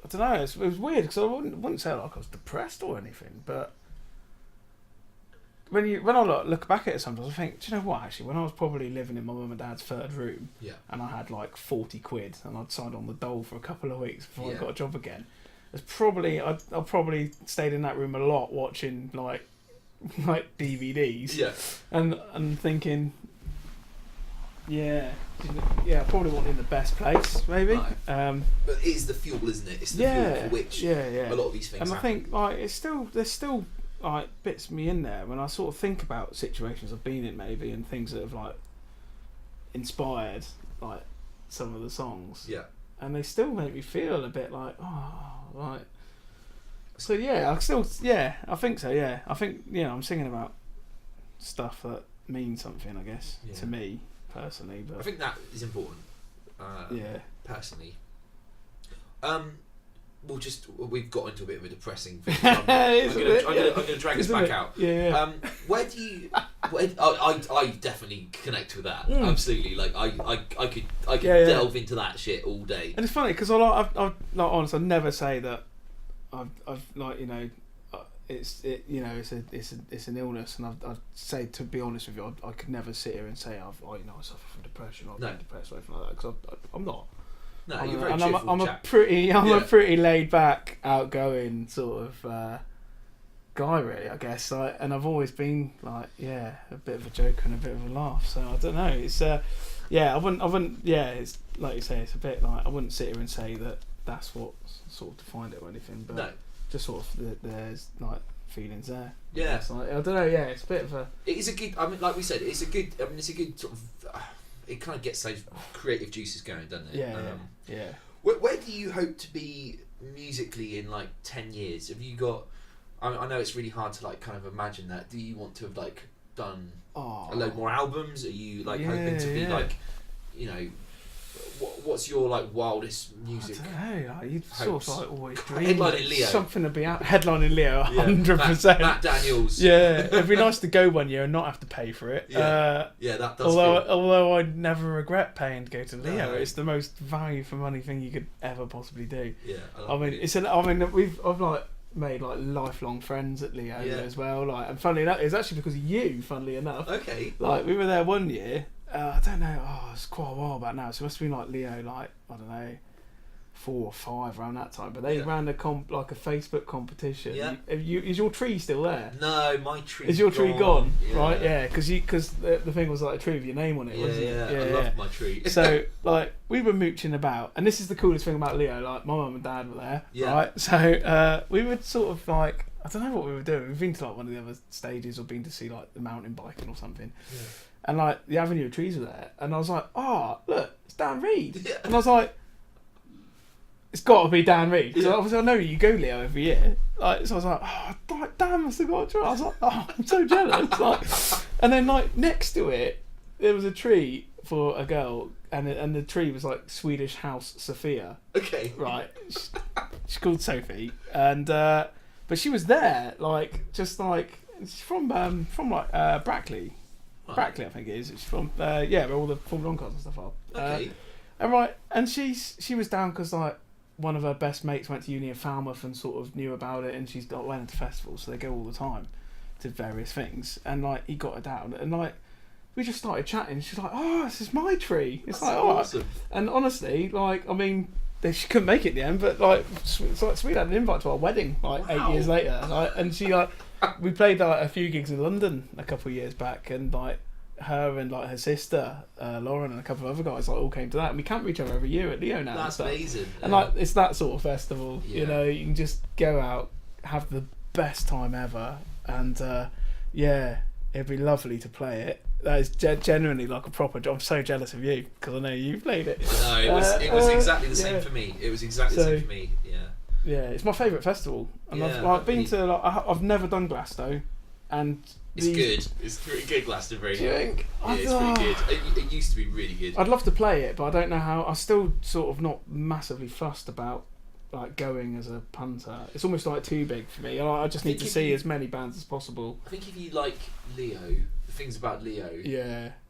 I don't know, it was weird because I wouldn't say like I was depressed or anything, but when I look back at it sometimes, I think, do you know what, actually, when I was probably living in my mum and dad's third room, and I had like 40 quid and I'd signed on the dole for a couple of weeks before I got a job again, it's probably, I probably stayed in that room a lot watching like DVDs and thinking, I probably wasn't in the best place, maybe. Right. But it is the fuel, isn't it? It's the fuel for which a lot of these things and happen. I think like there's still like bits me in there when I sort of think about situations I've been in, maybe, and things that have like inspired like some of the songs. Yeah. And they still make me feel a bit like, so I think so, yeah. I think, you know, I'm singing about stuff that means something, I guess, to me personally. But I think that is important. Personally. We've got into a bit of a depressing thing. I'm going to drag us back out. Yeah. Where do you? I definitely connect with that. Absolutely. Like I could delve into that shit all day. And it's funny because I've honest, I never say that I've like, you know, it's an illness, and I'd say, to be honest with you, I could never sit here and say I suffer from depression or I've been depressed or anything like that, because I'm not. No, you're very cheerful I'm chap. a pretty laid back, outgoing sort of guy, really, I guess. Like, and I've always been like, a bit of a joker and a bit of a laugh. So I don't know. It's I wouldn't. Yeah, it's like you say. It's a bit like I wouldn't sit here and say that that's what sort of defined it or anything. But no. Just sort of there's like feelings there. Yeah. It's like, I don't know. Yeah, it's a bit of a. It is a good. I mean, like we said, it's a good. I mean, it's a good sort of. It kind of gets those creative juices going, doesn't it? Yeah. Where do you hope to be musically in like 10 years? Have you got? I know it's really hard to like kind of imagine that. Do you want to have like done a load more albums? Are you like hoping to be like, you know, what's your like wildest music? I don't know. Like, you'd sort of like always dream headlining Leo. Something to be out. Headlining Leo, 100%. Matt Daniels. Yeah, it'd be nice to go one year and not have to pay for it. That does. Although I'd never regret paying to go to Leo. No. It's the most value for money thing you could ever possibly do. Yeah, I've like made like lifelong friends at Leo as well. Like, and funnily enough, it's actually because of you. Funnily enough, okay. Like we were there one year. I don't know. It's quite a while back now. So it must have been like Leo, like I don't know, 4 or 5 around that time. But they ran a Facebook competition. Yeah. Is your tree still there? No, my tree. Is your tree gone? Yeah. Right, yeah, because the thing was like a tree with your name on it, wasn't it? Yeah, I love my tree. So like we were mooching about, and this is the coolest thing about Leo. Like my mum and dad were there, right? So we would sort of like, I don't know what we were doing. We've been to like one of the other stages, or been to see like the mountain biking or something. Yeah. And like the Avenue of Trees were there, and I was like, look, it's Dan Reed. Yeah. And I was like, it's got to be Dan Reed. Because obviously I know you go Leo every year. Like, so I was like, Dan must have got a tree. I was like, I'm so jealous. Like, and then like next to it, there was a tree for a girl, and the tree was like Swedish House Sophia. Okay. Right. She's called Sophie, and but she was there, like just like she's from Brackley. Brackley, I think it is. It's from where all the Formula 1 cars and stuff are. Okay. And she was down because like one of her best mates went to uni in Falmouth and sort of knew about it, and she's went into festivals, so they go all the time to various things. And like he got her down, and like we just started chatting. She's like, this is my tree. It's That's like awesome. And honestly, like I mean, she couldn't make it in the end, but like it's like Sweden had an invite to our wedding like 8 years later, like, and she like. We played like a few gigs in London a couple of years back, and like her and like her sister Lauren and a couple of other guys like all came to that, and we camp each other every year at Leo now. That's amazing. And like it's that sort of festival, you know, you can just go out, have the best time ever, and it'd be lovely to play it. That is genuinely like a proper job. I'm so jealous of you because I know you played it. No, it was exactly the same for me. It was exactly the same for me. Yeah. Yeah, it's my favourite festival, and I've like been to. Like, I've never done Glasgow, and it's good. It's pretty good, Glastonbury. Do you think? Yeah, it's pretty good. It used to be really good. I'd love to play it, but I don't know how. I'm still sort of not massively fussed about like going as a punter. It's almost like too big for me. I just need to see as many bands as possible. I think if you like Leo, the things about Leo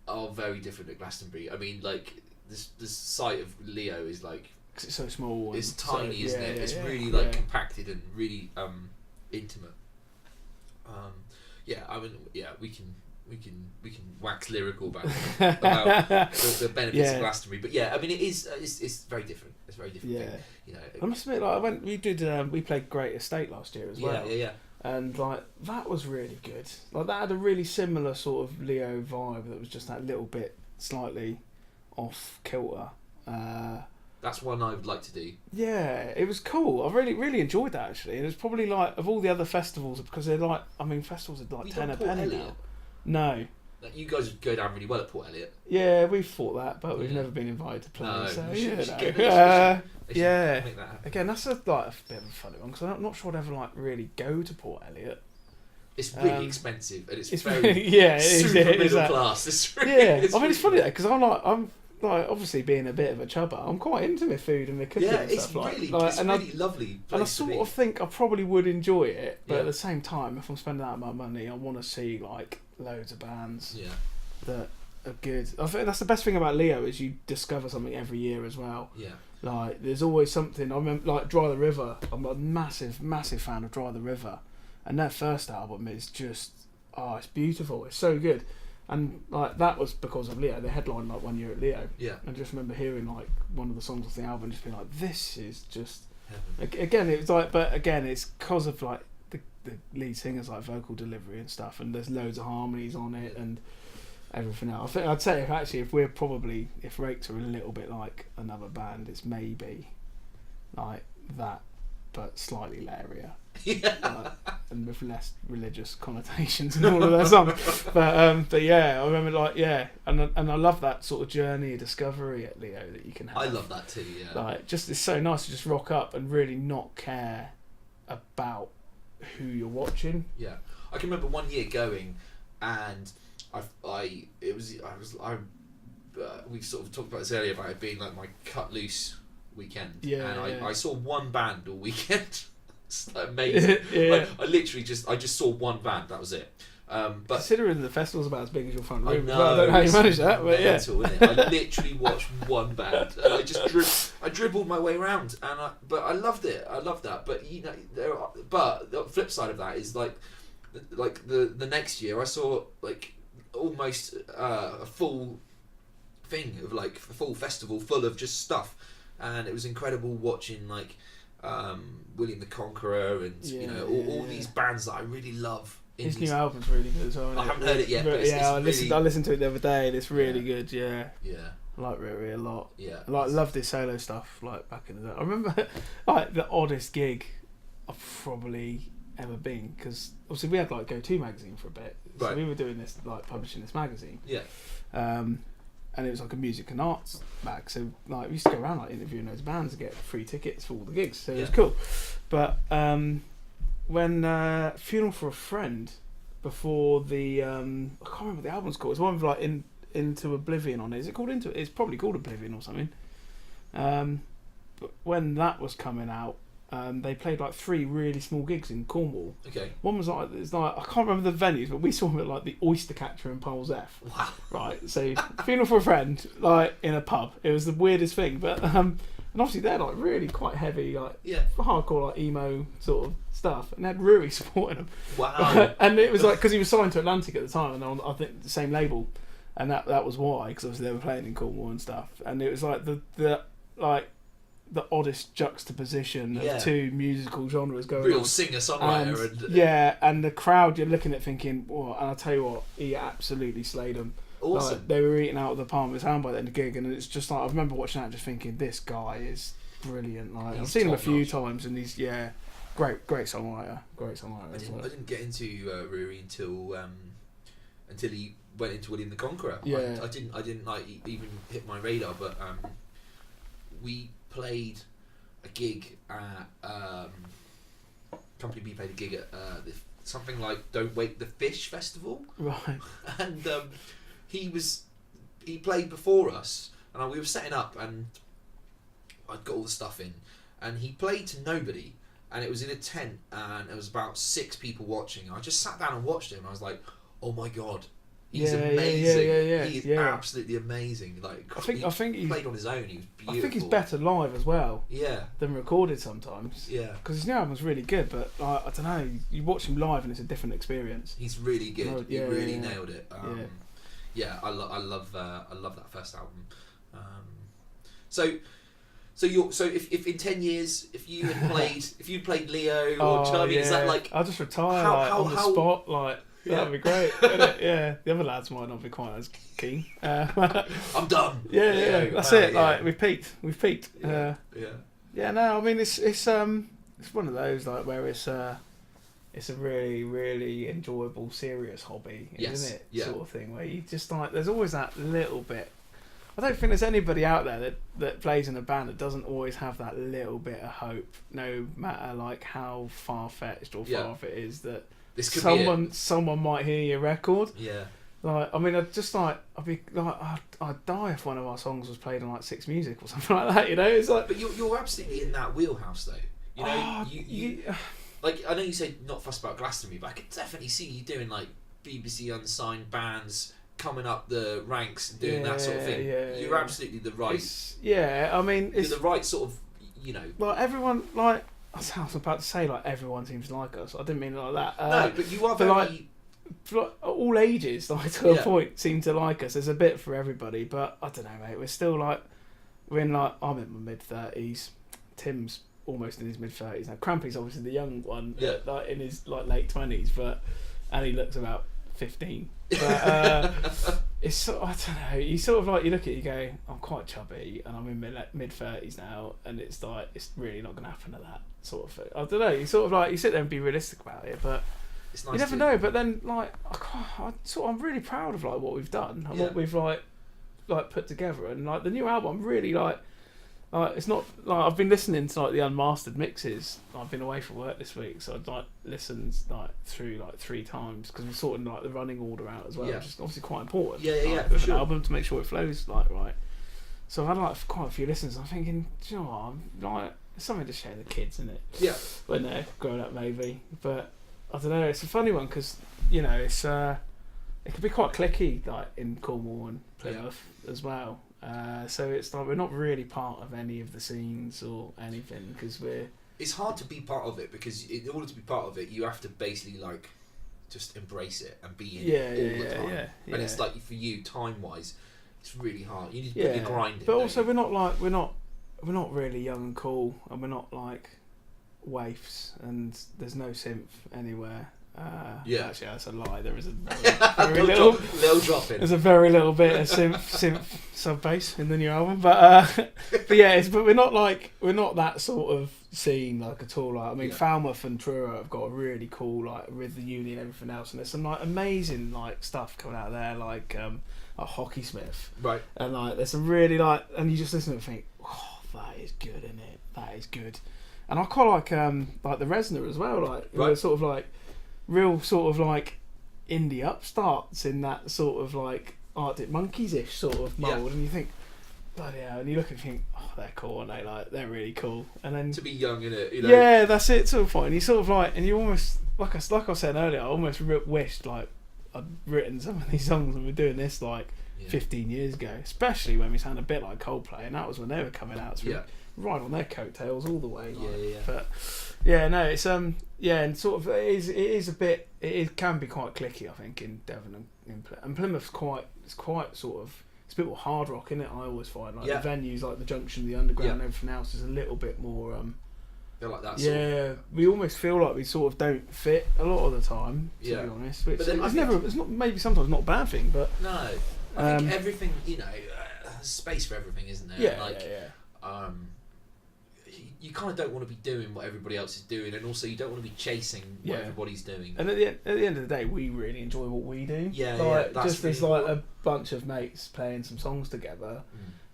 are very different at Glastonbury. I mean, like the site of Leo is like. It's so small. It's tiny, isn't it? It's really like compacted and really intimate. I mean, we can wax lyrical about the benefits of Glastonbury, but I mean, it's very different. It's a very different thing. You know, I must admit, like we played Great Estate last year as well. Yeah. And like that was really good. Like that had a really similar sort of Leo vibe. That was just that little bit slightly off kilter. That's one I would like to do. Yeah, it was cool. I really enjoyed that actually. And it was probably like of all the other festivals, because they're like, I mean, festivals are like 10 a penny now. No. Like, you guys would go down really well at Port Elliot. Yeah, we've thought that, but we've never been invited to play. No, so yeah. Again, that's a bit of a funny one, because I'm not sure I'd ever like really go to Port Elliot. It's really expensive, and it's very super middle class. It's really, I mean, it's funny though, because I'm like obviously being a bit of a chubber, I'm quite into my food and my cooking and stuff. It's really lovely. And I sort of think I probably would enjoy it, but at the same time, if I'm spending that amount of money, I want to see like loads of bands that are good. I think that's the best thing about Leo, is you discover something every year as well. Yeah. Like there's always something. I remember like Dry the River. I'm a massive fan of Dry the River, and their first album is just it's beautiful. It's so good. And like that was because of Leo. They headlined like one year at Leo. Yeah. And just remember hearing like one of the songs off the album, just being like, "This is just." Heaven. Again, it was like, but again, it's because of like the the lead singer's like vocal delivery and stuff, and there's loads of harmonies on it and everything else. I think I'd say if Rakes are a little bit like another band, it's maybe like that, but slightly lairier. And with less religious connotations and all of their songs. But yeah, I remember and I love that sort of journey of discovery at Leo that you can have. I love that too, yeah. Like, just it's so nice to just rock up and really not care about who you're watching. Yeah, I can remember one year going, and we sort of talked about this earlier about it being like my cut loose weekend. Yeah, and I saw one band all weekend. It's amazing. Like, I just saw one band. That was it. But considering the festival's about as big as your front room, I don't know how you manage that. But mental, isn't it? I literally watched one band, and I just dribbled my way around, but I loved it. I loved that. But but the flip side of that is like the next year I saw like almost a full thing of like a full festival full of just stuff, and it was incredible watching like William the Conqueror and all these bands that I really love. His new album's really good as well. I haven't heard it yet, but I listened to it the other day and it's really good. Yeah, I like Riri a lot. Yeah, I love this solo stuff. Like back in the day, I remember like the oddest gig I've probably ever been, because obviously we had like Go To magazine for a bit, so we were doing this, like publishing this magazine. And it was like a music and arts mag, so like we used to go around like interviewing those bands and get free tickets for all the gigs, so it was cool. But when Funeral for a Friend, before the I can't remember what the album's called, it's one with like Into Oblivion on it. Is it called Into? It's probably called Oblivion or something. But when that was coming out, they played like 3 really small gigs in Cornwall. Okay. One was like I can't remember the venues, but we saw them at like the Oyster Catcher in Poles F. Wow. Right. So Funeral for a Friend, like in a pub. It was the weirdest thing, but and obviously they're like really quite heavy, like hardcore, like emo sort of stuff, and they had Ruri supporting them. Wow. And it was like because he was signed to Atlantic at the time, and on I think the same label, and that was why, because obviously they were playing in Cornwall and stuff, and it was like the oddest juxtaposition of 2 musical genres going real on. singer-songwriter and the crowd you're looking at thinking, well, and I'll tell you what, he absolutely slayed them. Awesome. Like, they were eating out of the palm of his hand by the end of the gig, and it's just like I remember watching that just thinking, this guy is brilliant. Like, I've seen him a few times, and he's great songwriter. I didn't get into Ruri until he went into William the Conqueror. I didn't like even hit my radar, but we played a gig at Company B played a gig at something like Don't Wake the Fish Festival, right? And he played before us, and we were setting up, and I'd got all the stuff in, and he played to nobody, and it was in a tent, and there was about 6 people watching. I just sat down and watched him, and I was like, oh my god. He's amazing. He's absolutely amazing. Like I think he played on his own. He was beautiful. I think he's better live as well. Yeah. Than recorded sometimes. Yeah. Because his new album's really good, but I don't know. You watch him live and it's a different experience. He's really good. He really nailed it. I love that first album. So if in 10 years if you played Leo or Charlie, is that like I'll just retire on the spot like. That'd be great, wouldn't it? Yeah, the other lads might not be quite as keen. I'm done. Yeah, that's it. Yeah. Like we've peaked. Yeah. No, I mean it's one of those like where it's a really really enjoyable serious hobby, isn't it? Yeah. Sort of thing where you just like there's always that little bit. I don't think there's anybody out there that plays in a band that doesn't always have that little bit of hope, no matter like how far fetched or far off it is that. Someone might hear your record. Yeah. Like, I mean, I'd die if one of our songs was played on like 6 Music or something like that. You know, it's like. But you're absolutely in that wheelhouse, though. You know, you like I know you say not fussed about Glastonbury, but I could definitely see you doing like BBC unsigned bands coming up the ranks and doing that sort of thing. You're absolutely the right. I mean, you're the right sort of, you know. Well, everyone like. I was about to say like everyone seems to like us. I didn't mean it like that. No, but you are very. Like, all ages, like to a point, seem to like us. There's a bit for everybody, but I don't know, mate. We're still like, I'm in my mid-30s. Tim's almost in his mid-30s now. Crampy's obviously the young one, yeah. Like in his like late 20s, and he looks about 15. But it's sort of, I don't know. You sort of like you look at it, you go, I'm quite chubby, and I'm in mid-30s now, and it's like it's really not going to happen at that sort of thing. I don't know. You sort of like you sit there and be realistic about it, but it's nice you never know. But then like I'm really proud of like what we've done and what we've like put together, and like the new album really like it's not like I've been listening to like the unmastered mixes. I've been away from work this week, so I'd like listened like through like 3 times because we're sorting like the running order out as well, which is obviously quite important. For an sure. album to make sure it flows like right. So I've had like quite a few listens. I'm thinking, do you know what? I'm like it's something to share with the kids, isn't it? Yeah. When they're growing up, maybe. But I don't know. It's a funny one because you know it's it can be quite cliquey like in Cornwall and Plymouth as well. So it's like we're not really part of any of the scenes or anything because it's hard to be part of it because in order to be part of it you have to basically like just embrace it and be in it all the time. And it's like for you time wise it's really hard. You need to put your grind in. But also we're not really young and cool, and we're not like waifs, and there's no synth anywhere. Actually, that's a lie. There is a very little drop in. There's a very little bit of synth sub bass in the new album, but yeah, but we're not that sort of scene like at all. Like I mean, Falmouth and Truro have got a really cool like with the uni and everything else, and there's some like amazing like stuff coming out of there, like Hockey Smith, right? And like there's some really like, and you just listen to it and think, oh, that is good, isn't it? That is good. And I quite like the Resner as well, like you know, sort of like real sort of like indie upstarts in that sort of like Arctic Monkeys-ish sort of mould, and you think, bloody hell, and you look and think, oh, they're cool, aren't they? Like they're really cool. And then to be young in it, you know. Yeah, that's it. Sort of fine. You sort of like, and you almost like I said earlier, I almost wished like I'd written some of these songs and we're doing this like 15 years ago, especially when we sound a bit like Coldplay, and that was when they were coming out. So right on their coattails all the way. But no, it's and sort of it is a bit. It can be quite cliquey, I think, in Devon and Plymouth's quite sort of. It's a bit more hard rock, isn't it? I always find like the venues, like the Junction, the Underground, and everything else is a little bit more. They're like that. We almost feel like we sort of don't fit a lot of the time, to be honest. Which it's not maybe sometimes not a bad thing, but no. I think everything, you know, there's space for everything, isn't there? You kind of don't want to be doing what everybody else is doing, and also you don't want to be chasing what everybody's doing. And at the end of the day, we really enjoy what we do. That's just really as like a bunch of mates playing some songs together,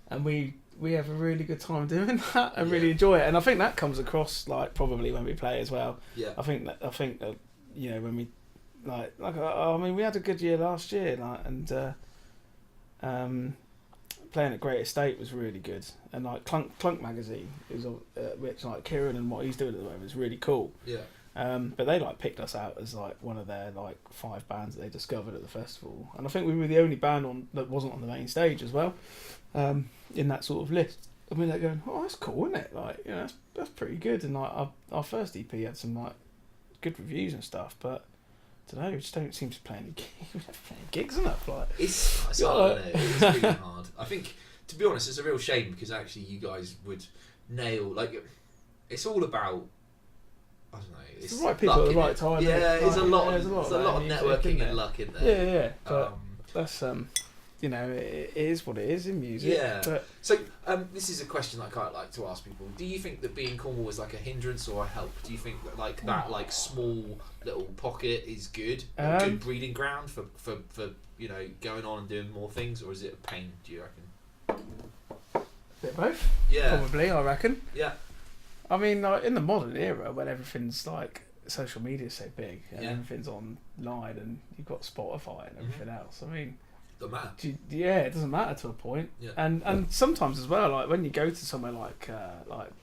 and we have a really good time doing that and really enjoy it. And I think that comes across like probably when we play as well. I think that you know when we like I mean we had a good year last year, like, and playing at Great Estate was really good, and like Clunk magazine is which like Kieran and what he's doing at the moment is really cool. But they like picked us out as like one of their like 5 bands that they discovered at the festival, and I think we were the only band that wasn't on the main stage as well, in that sort of list. I mean, they're going, oh, that's cool, isn't it? Like, you know, that's pretty good. And like our first EP had some like good reviews and stuff, but I don't know, we just don't seem to play any gigs enough. Like it's hard, isn't it? It's really hard. I think, to be honest, it's a real shame because actually you guys would nail, like, it's all about, I don't know, it's the right people at the right time. There's a lot of networking and luck in there. But that's you know, it is what it is in music. But so this is a question I quite like to ask people. Do you think that being Cornwall is like a hindrance or a help? Do you think that like that like small little pocket is good, a good breeding ground for you know going on and doing more things, or is it a pain? Do you reckon? A bit of both. Probably, I reckon. I mean, like, in the modern era, when everything's like social media is so big and everything's online, and you've got Spotify and everything else. I mean, it doesn't matter to a point. And sometimes as well, like when you go to somewhere like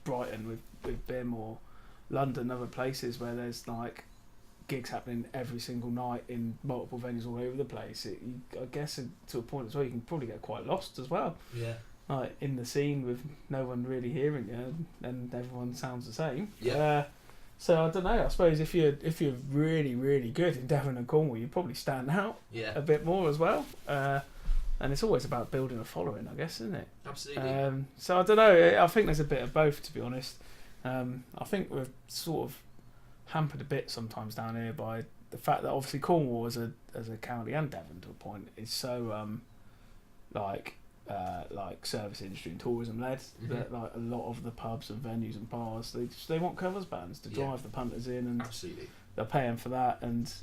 Brighton with BIM or London, other places where there's like gigs happening every single night in multiple venues all over the place. I guess to a point as well, you can probably get quite lost as well. Like in the scene with no one really hearing you, and everyone sounds the same. So I don't know. I suppose if you're really really good in Devon and Cornwall, you probably stand out a bit more as well. And it's always about building a following, I guess, isn't it? Absolutely. So I don't know. I think there's a bit of both, to be honest. I think we're sort of hampered a bit sometimes down here by the fact that obviously Cornwall as a county, and Devon to a point, is so like service industry and tourism led, that like a lot of the pubs and venues and bars, they want covers bands to drive the punters in, and absolutely they're paying for that, and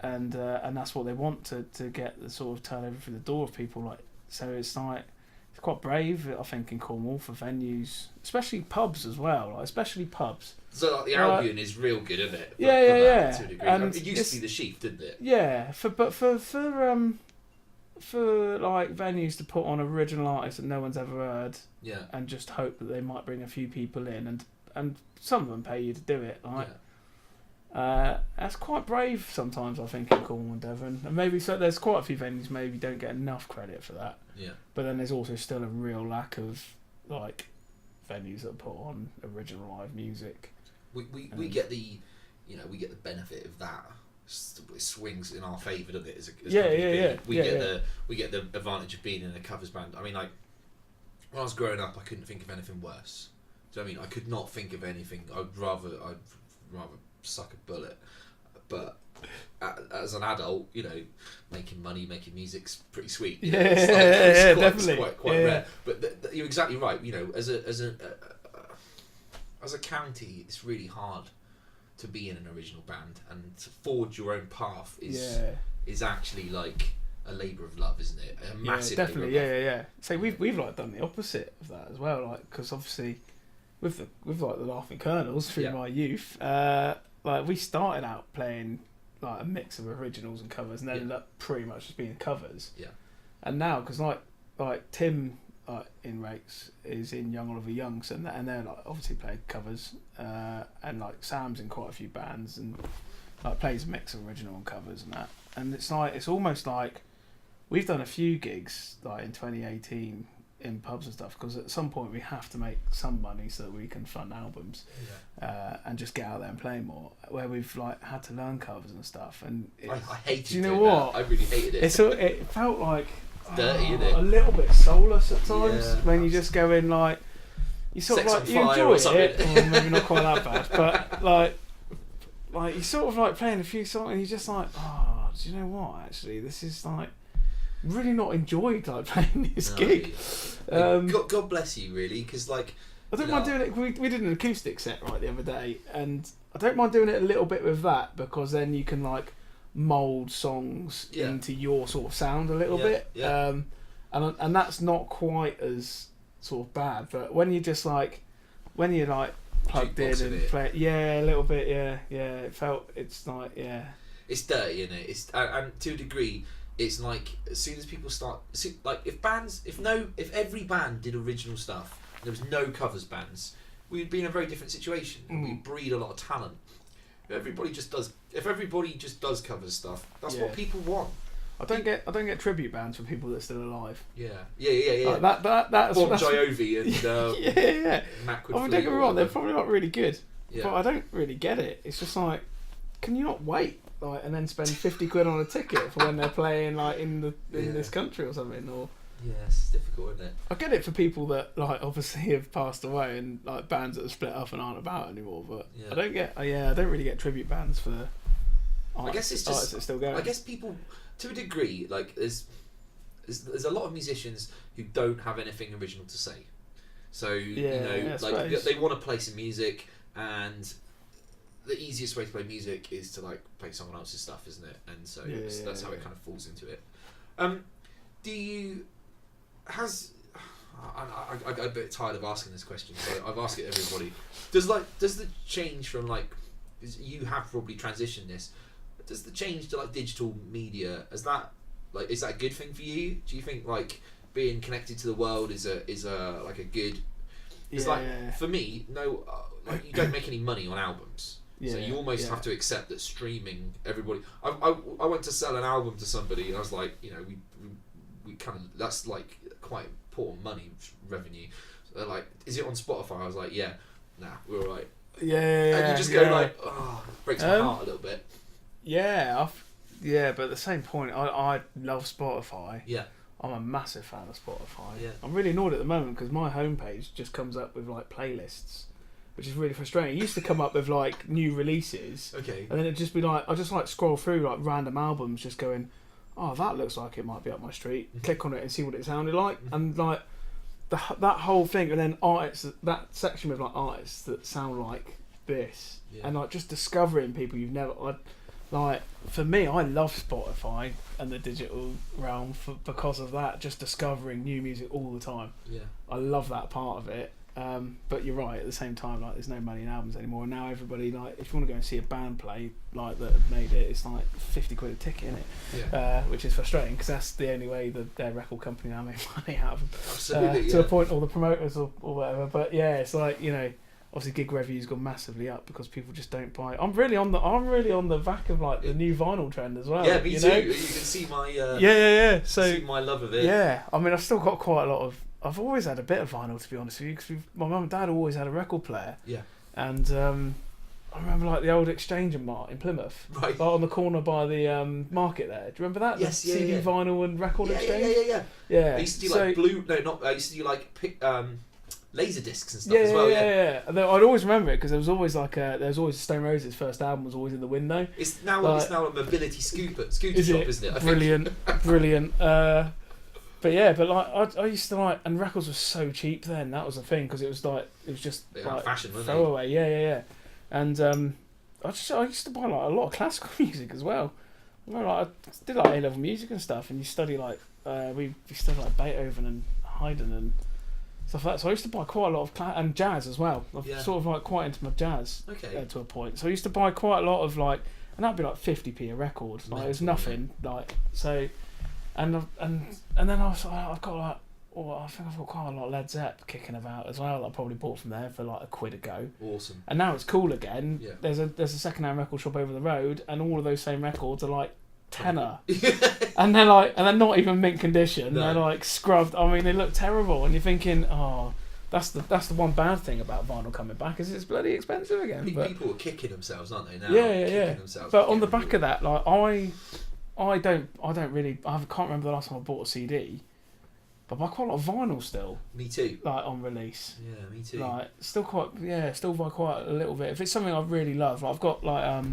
that's what they want to get the sort of turnover through the door of people. Like, so it's like, it's quite brave, I think, in Cornwall for venues, especially pubs as well. Like, especially pubs. So like, the Albion is real good, isn't it? Yeah. To a degree. And it used to be the Sheaf, didn't it? Yeah, for like venues to put on original artists that no one's ever heard, and just hope that they might bring a few people in, and some of them pay you to do it. Like, that's quite brave sometimes, I think, in Cornwall and Devon, and maybe so. There's quite a few venues maybe don't get enough credit for that. Yeah. But then there's also still a real lack of like venues that put on original live music. We get the benefit of that. It swings in our favour, doesn't it? We get the advantage of being in a covers band. I mean, like, when I was growing up, I couldn't think of anything worse. Do you know what I mean? I could not think of anything. I'd rather suck a bullet. But as an adult, making money, making music's pretty sweet. It's definitely quite rare. But you're exactly right. As a county, it's really hard to be in an original band, and to forge your own path is actually like a labour of love, isn't it? A massive definitely, yeah. So we've like done the opposite of that as well, like, because obviously with like the Laughing Colonels through my youth, like we started out playing like a mix of originals and covers, and ended up pretty much just being covers. Yeah. And now, because like Tim in Rakes is in Young Oliver Youngs, and they're like obviously play covers, and like Sam's in quite a few bands and like plays a mix of original and covers and that, and it's almost like we've done a few gigs like in 2018 in pubs and stuff, because at some point we have to make some money so that we can fund albums, and just get out there and play more, where we've like had to learn covers and stuff, and I hated it. Do you know what? I really hated it. It felt like dirty, isn't it? A little bit soulless at times, when you just go in like you sort Sex of like on you Fire enjoy or something. it, or maybe not quite that bad, but like you sort of like playing a few songs and you're just like, do you know what? Actually, this is like really not enjoyed like playing this gig. God bless you, really, because like I don't mind doing it. We did an acoustic set right the other day, and I don't mind doing it a little bit with that, because then you can like mould songs into your sort of sound a little bit, and that's not quite as sort of bad. But when you're just like plugged in and play, a little bit, it's like it's dirty, isn't it? And to a degree, it's like as soon as people start, like if every band did original stuff, and there was no covers bands, we'd be in a very different situation, and we'd breed a lot of talent. If everybody just does covers stuff, that's what people want. I don't get tribute bands for people that are still alive. Yeah. Like that's Bon Jovi and Mac Wood. Don't get me wrong, they're probably not really good, but I don't really get it. It's just like, can you not wait and then spend 50 quid on a ticket for when they're playing like in this country or something? Or it's difficult, isn't it? I get it for people that like obviously have passed away, and like bands that have split up and aren't about anymore, but I don't really get tribute bands for I guess it's just that still going. I guess people, to a degree, like there's a lot of musicians who don't have anything original to say, so they want to play some music, and the easiest way to play music is to like play someone else's stuff, isn't it? And so that's how it kind of falls into it. I got a bit tired of asking this question, so I've asked it to everybody. Does the change from you have probably transitioned this? Does the change to like digital media, is that a good thing for you? Do you think like being connected to the world is a good? It's for me, no, you don't make any money on albums. So you almost have to accept that streaming, everybody. I went to sell an album to somebody, and I was like, we kind of, that's like quite important money revenue. So they're like, is it on Spotify? I was like, we're alright. And you just go like, it breaks my heart a little bit. But at the same point, I love Spotify. I'm a massive fan of Spotify. I'm really annoyed at the moment because my homepage just comes up with like playlists, which is really frustrating. It used to come up with like new releases, okay, and then it'd just be like I just like scroll through like random albums, just going, oh, that looks like it might be up my street. Click on it and see what it sounded like, and like that whole thing, and then artists, that section with like artists that sound like this, and like just discovering people you've never like. For me, I love Spotify and the digital realm because of that. Just discovering new music all the time. Yeah, I love that part of it. But you're right. At the same time, like there's no money in albums anymore. And now everybody, like, if you want to go and see a band play, like that have made it, it's like 50 quid a ticket, isn't it? Yeah. Which is frustrating because that's the only way that their record company now make money out of them. Absolutely. To a point, or the promoters or whatever. But yeah, it's like, you know, obviously gig revenue's gone massively up because people just don't buy. I'm really on the back of like the new vinyl trend as well. Yeah, me too. Know? You can see my So see my love of it. Yeah, I mean, I've still got quite a lot of. I've always had a bit of vinyl, to be honest with you, because my mum and dad always had a record player. Yeah. And I remember like the old Exchange in Plymouth, right, on the corner by the market there. Do you remember that? Yes, the CD vinyl and record exchange. Yeah. I used to do like blue. No, not. I used to do like laser discs and stuff as well. Yeah. And then I'd always remember it because there was always like there was always Stone Roses' first album was always in the window. It's now a mobility scooter shop, isn't it? Brilliant. But yeah, but like I used to like, and records were so cheap then. That was the thing because it was just like fashion, wasn't throw away. Yeah. And I used to buy like a lot of classical music as well. Like, I did like A-level music and stuff, and you study like we studied like Beethoven and Haydn and stuff like that. So I used to buy quite a lot of and jazz as well. I'm sort of like quite into my jazz to a point. So I used to buy quite a lot of like, and that'd be like 50p a record. Like it was nothing. Like so. And then I was like, I've got like, I think I've got quite a lot of Led Zepp kicking about as well. That I probably bought from there for like £1 a go. Awesome. And now it's cool again. Yeah. There's a second-hand record shop over the road, and all of those same records are like tenner, and they're not even mint condition. No. They're like scrubbed. I mean, they look terrible, and you're thinking, oh, that's the one bad thing about vinyl coming back is it's bloody expensive again. People are kicking themselves, aren't they? Now, yeah. But on the back of that, like I can't remember the last time I bought a CD, but I buy quite a lot of vinyl still. Me too. Like on release. Yeah, me too. Like still buy quite a little bit. If it's something I really love, like I've got like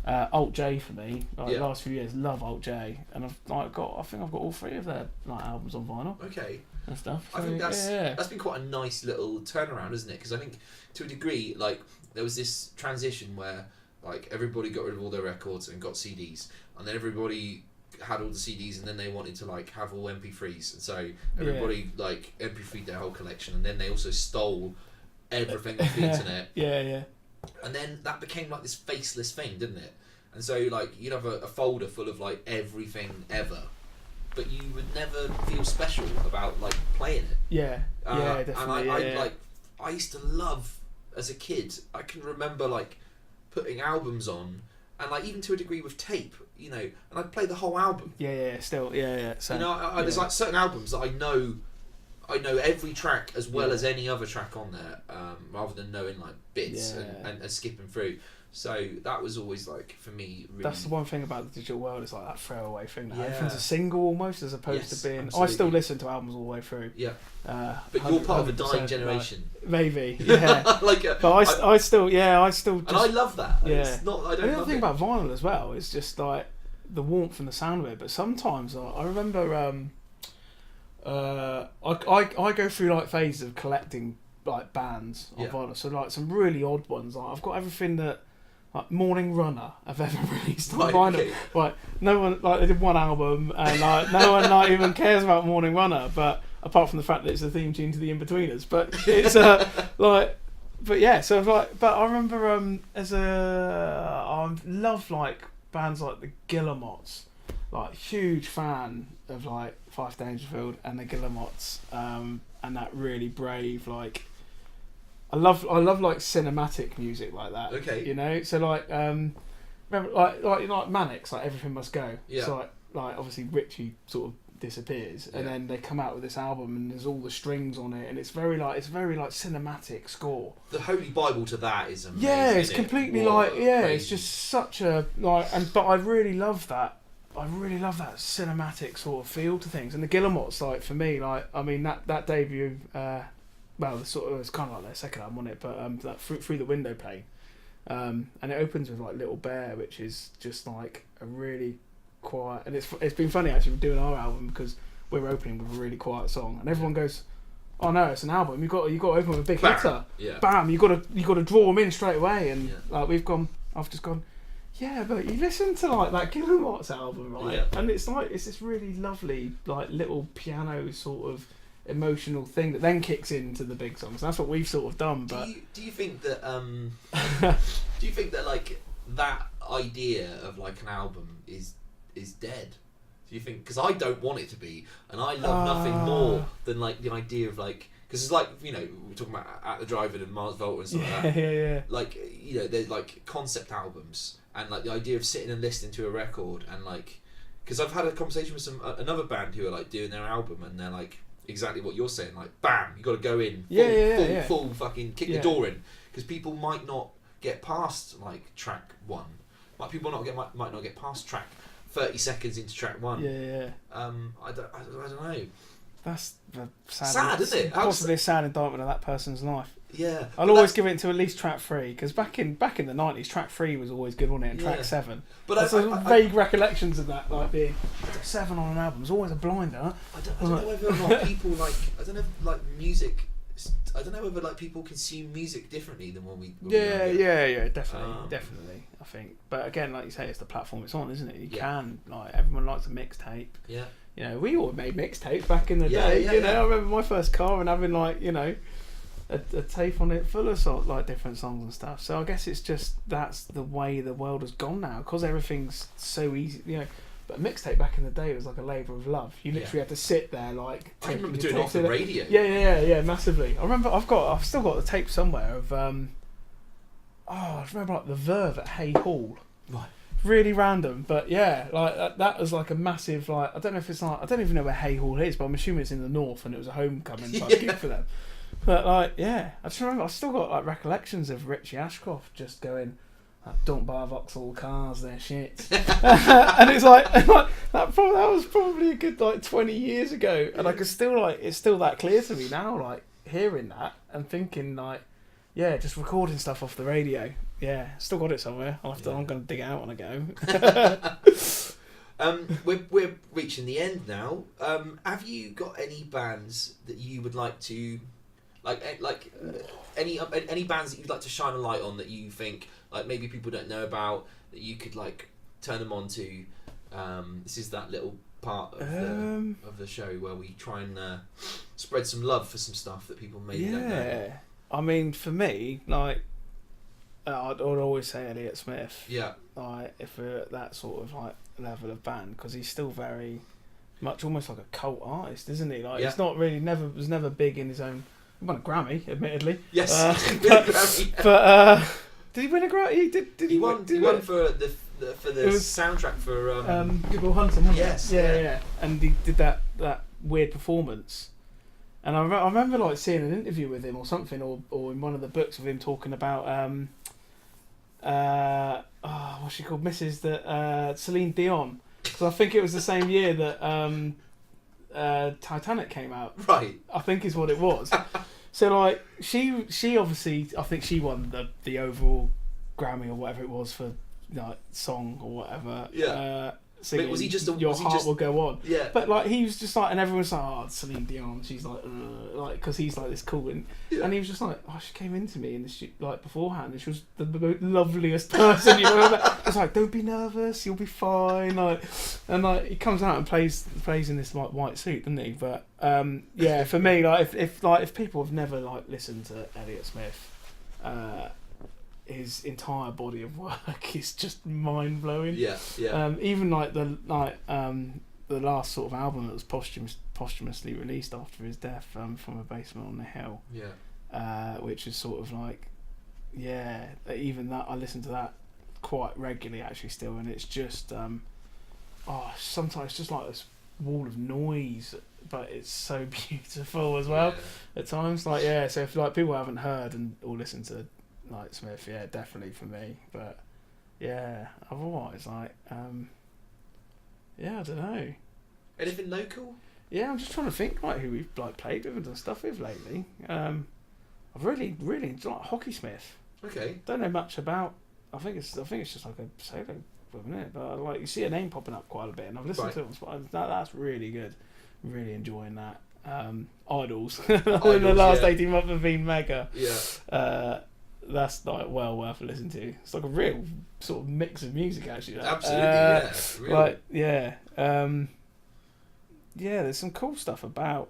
Alt J for me. Like the last few years, love Alt J, and I think I've got all 3 of their like albums on vinyl. Okay. And stuff. So, I think that's been quite a nice little turnaround, isn't it? Because I think to a degree, like there was this transition where like everybody got rid of all their records and got CDs, and then everybody had all the CDs, and then they wanted to like have all MP3s, and so everybody like MP3'd their whole collection, and then they also stole everything off the internet. Yeah. And then that became like this faceless thing, didn't it? And so like you'd have a folder full of like everything ever, but you would never feel special about like playing it. Yeah, definitely. And I used to love as a kid. I can remember like putting albums on, and like even to a degree with tape, you know, and I'd play the whole album. Still. So, you know, there's like certain albums that I know every track as well as any other track on there, rather than knowing like bits and skipping through. So that was always like for me. Really, that's the one thing about the digital world. It's like that throwaway thing. Everything's a single almost, as opposed to being. Absolutely. I still listen to albums all the way through. Yeah. But you're part of a dying generation. Like, maybe. Yeah. But I still. Just, and I love that. Yeah. It's not. I don't. The other thing about vinyl as well is just like the warmth and the sound of it. But sometimes I remember. I go through like phases of collecting like bands on vinyl. So like some really odd ones. Like I've got everything that. Like Morning Runner I've ever released on vinyl. Okay. Like no one they did one album and like no one like even cares about Morning Runner, but apart from the fact that it's the theme tune to the In-Betweeners. But it's but I remember I love like bands like the Guillemots. Like huge fan of like Fife Dangerfield and the Guillemots, and that really brave like I love like cinematic music like that. Okay. You know, so like remember like Mannix, like Everything Must Go. Yeah. So like obviously Richie sort of disappears, and then they come out with this album, and there's all the strings on it, and it's very like cinematic score. The Holy Bible to that is amazing. Yeah, it's completely it's just such a like, but I really love that. I really love that cinematic sort of feel to things, and the Guillemots, like for me, like I mean that debut. well, it's kind of like their second album on it, but that through the window pane, and it opens with like Little Bear, which is just like a really quiet, and it's been funny actually doing our album because we're opening with a really quiet song, and everyone goes, "Oh no, it's an album. You got to open with a big hitter. Yeah. Bam! You got to draw them in straight away." And like I've just gone, yeah, but you listen to like that Kilowatts album, right? Yeah. And it's this really lovely like little piano sort of emotional thing that then kicks into the big songs. That's what we've sort of done. But do you think that like that idea of like an album is dead? Do you think? Because I don't want it to be, and I love nothing more than like the idea of like, because it's like, you know, we're talking about At the Drive-In and Mars Volta and stuff like that. Yeah. Like, you know, there's like concept albums, and like the idea of sitting and listening to a record, and like, because I've had a conversation with another band who are like doing their album, and they're like exactly what you're saying, like bam, you got to go in full fucking kick the door in, because people might not get past like track 1, like people might not get past track 30 seconds into track 1. Yeah. I don't know. That's sad, isn't it? Possibly a sad indictment of that person's life. Yeah. I'll always give it to at least track 3, because back in the 90s, track 3 was always good, wasn't it? And track 7. But I vague recollections of that, like being 7 on an album was always a blinder. I don't know whether or not people like. I don't know if like music. I don't know whether like people consume music differently than when we. Yeah, definitely. I think, but again, like you say, it's the platform it's on, isn't it? You can like everyone likes a mixtape. Yeah. You know, we all made mixtapes back in the day. You know, I remember my first car and having like, you know, a tape on it full of like different songs and stuff. So I guess it's just that's the way the world has gone now, because everything's so easy. You know, but a mixtape back in the day was like a labour of love. You literally had to sit there like. I remember doing it off the radio. Yeah, massively. I remember I've still got the tape somewhere of I remember like the Verve at Hay Hall. Right. Really random, but yeah, like that was like a massive like I don't know if it's like I don't even know where Hay Hall is, but I'm assuming it's in the north, and it was a homecoming type gig for them. But like yeah, I just remember I still got like recollections of Richie Ashcroft just going, "Don't buy Vauxhall cars, they're shit," and it's like that was probably a good like 20 years ago, and I could still like it's still that clear to me now, like hearing that and thinking like. Yeah, just recording stuff off the radio. Yeah, still got it somewhere. I'm going to dig it out when I go. We're reaching the end now. Have you got any bands that you would like to, any bands that you'd like to shine a light on that you think like maybe people don't know about, that you could like turn them on to? This is that little part of the show where we try and spread some love for some stuff that people maybe don't know. I mean, for me, like, I'd always say Elliott Smith. Yeah. Like, if we're at that sort of like level of band, because he's still very much almost like a cult artist, isn't he? Like, it's not really was never big in his own. He won a Grammy, admittedly. Yes, but did he win a Grammy? He won for the soundtrack for Good Will Hunting. Yes. Yeah. And he did that weird performance. And I remember like seeing an interview with him or something, or in one of the books of him talking about what's she called, Celine Dion, because I think it was the same year that Titanic came out. Right. I think is what it was. So like she obviously, I think she won the overall Grammy or whatever it was for like song or whatever. Yeah. Singing, was he just Your Heart Will Go On? Yeah. But like he was just like, and everyone's like, oh, Celine Dion. She's like because he's like this cool, and he was just like, oh, she came into me in the like beforehand, and she was the loveliest person you ever met. I was like, don't be nervous, you'll be fine. Like, and like he comes out and plays in this like white suit, doesn't he? But yeah, for me, like if people have never like listened to Elliott Smith, his entire body of work is just mind blowing. Yeah. Even like the last sort of album that was posthumously released after his death, From a Basement on the Hill. Yeah. Which is sort of like, even that I listen to that quite regularly actually still, and it's just sometimes it's just like this wall of noise, but it's so beautiful as well at times. Like so if like people haven't heard or listened to like Smith, definitely for me. But otherwise, like, I don't know. Anything local? Yeah, I'm just trying to think like who we've like played with and done stuff with lately. I've really enjoyed like Hockey Smith. Okay. Don't know much about. I think it's just like a solo, isn't it? But like you see a name popping up quite a bit, and I've listened to it. That's really good. Really enjoying that. Idols. The last 18 months have been mega. Yeah. That's like well worth a listen to. It's like a real sort of mix of music actually. Absolutely, yeah. Like yeah, there's some cool stuff about,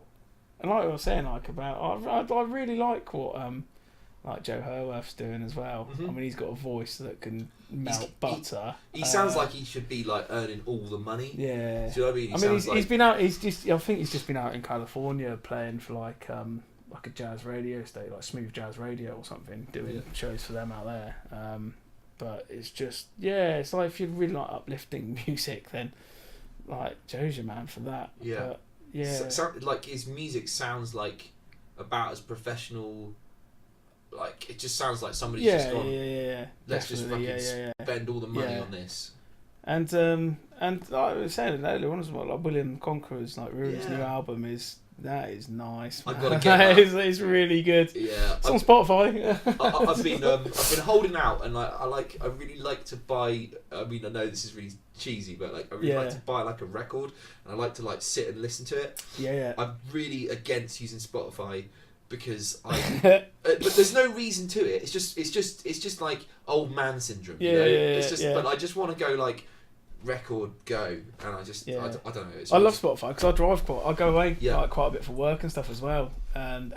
and like I was saying, like about I really like what like Joe Herworth's doing as well. Mm-hmm. I mean, he's got a voice that can melt butter. He sounds like he should be like earning all the money. Yeah. Do you know what I mean? He's been out. I think he's just been out in California playing for like a jazz radio station, like Smooth Jazz Radio or something, doing shows for them out there. But it's just it's like if you really like uplifting music, then like Joe's your man for that. Yeah. But, yeah. So, like his music sounds like about as professional. Like it just sounds like somebody's just gone. Let's just fucking spend all the money on this. And like I was saying earlier on as well, like William Conqueror's like Ruin's new album is nice. I've got to get that. It's really good. Yeah, it's on Spotify. I've been holding out, and I really like to buy. I mean, I know this is really cheesy, but like I really like to buy like a record, and I like to like sit and listen to it. Yeah. I'm really against using Spotify because but there's no reason to it. It's just like old man syndrome. But I just want to go like record go, and I don't know. I love Spotify because I drive I go away like quite a bit for work and stuff as well, and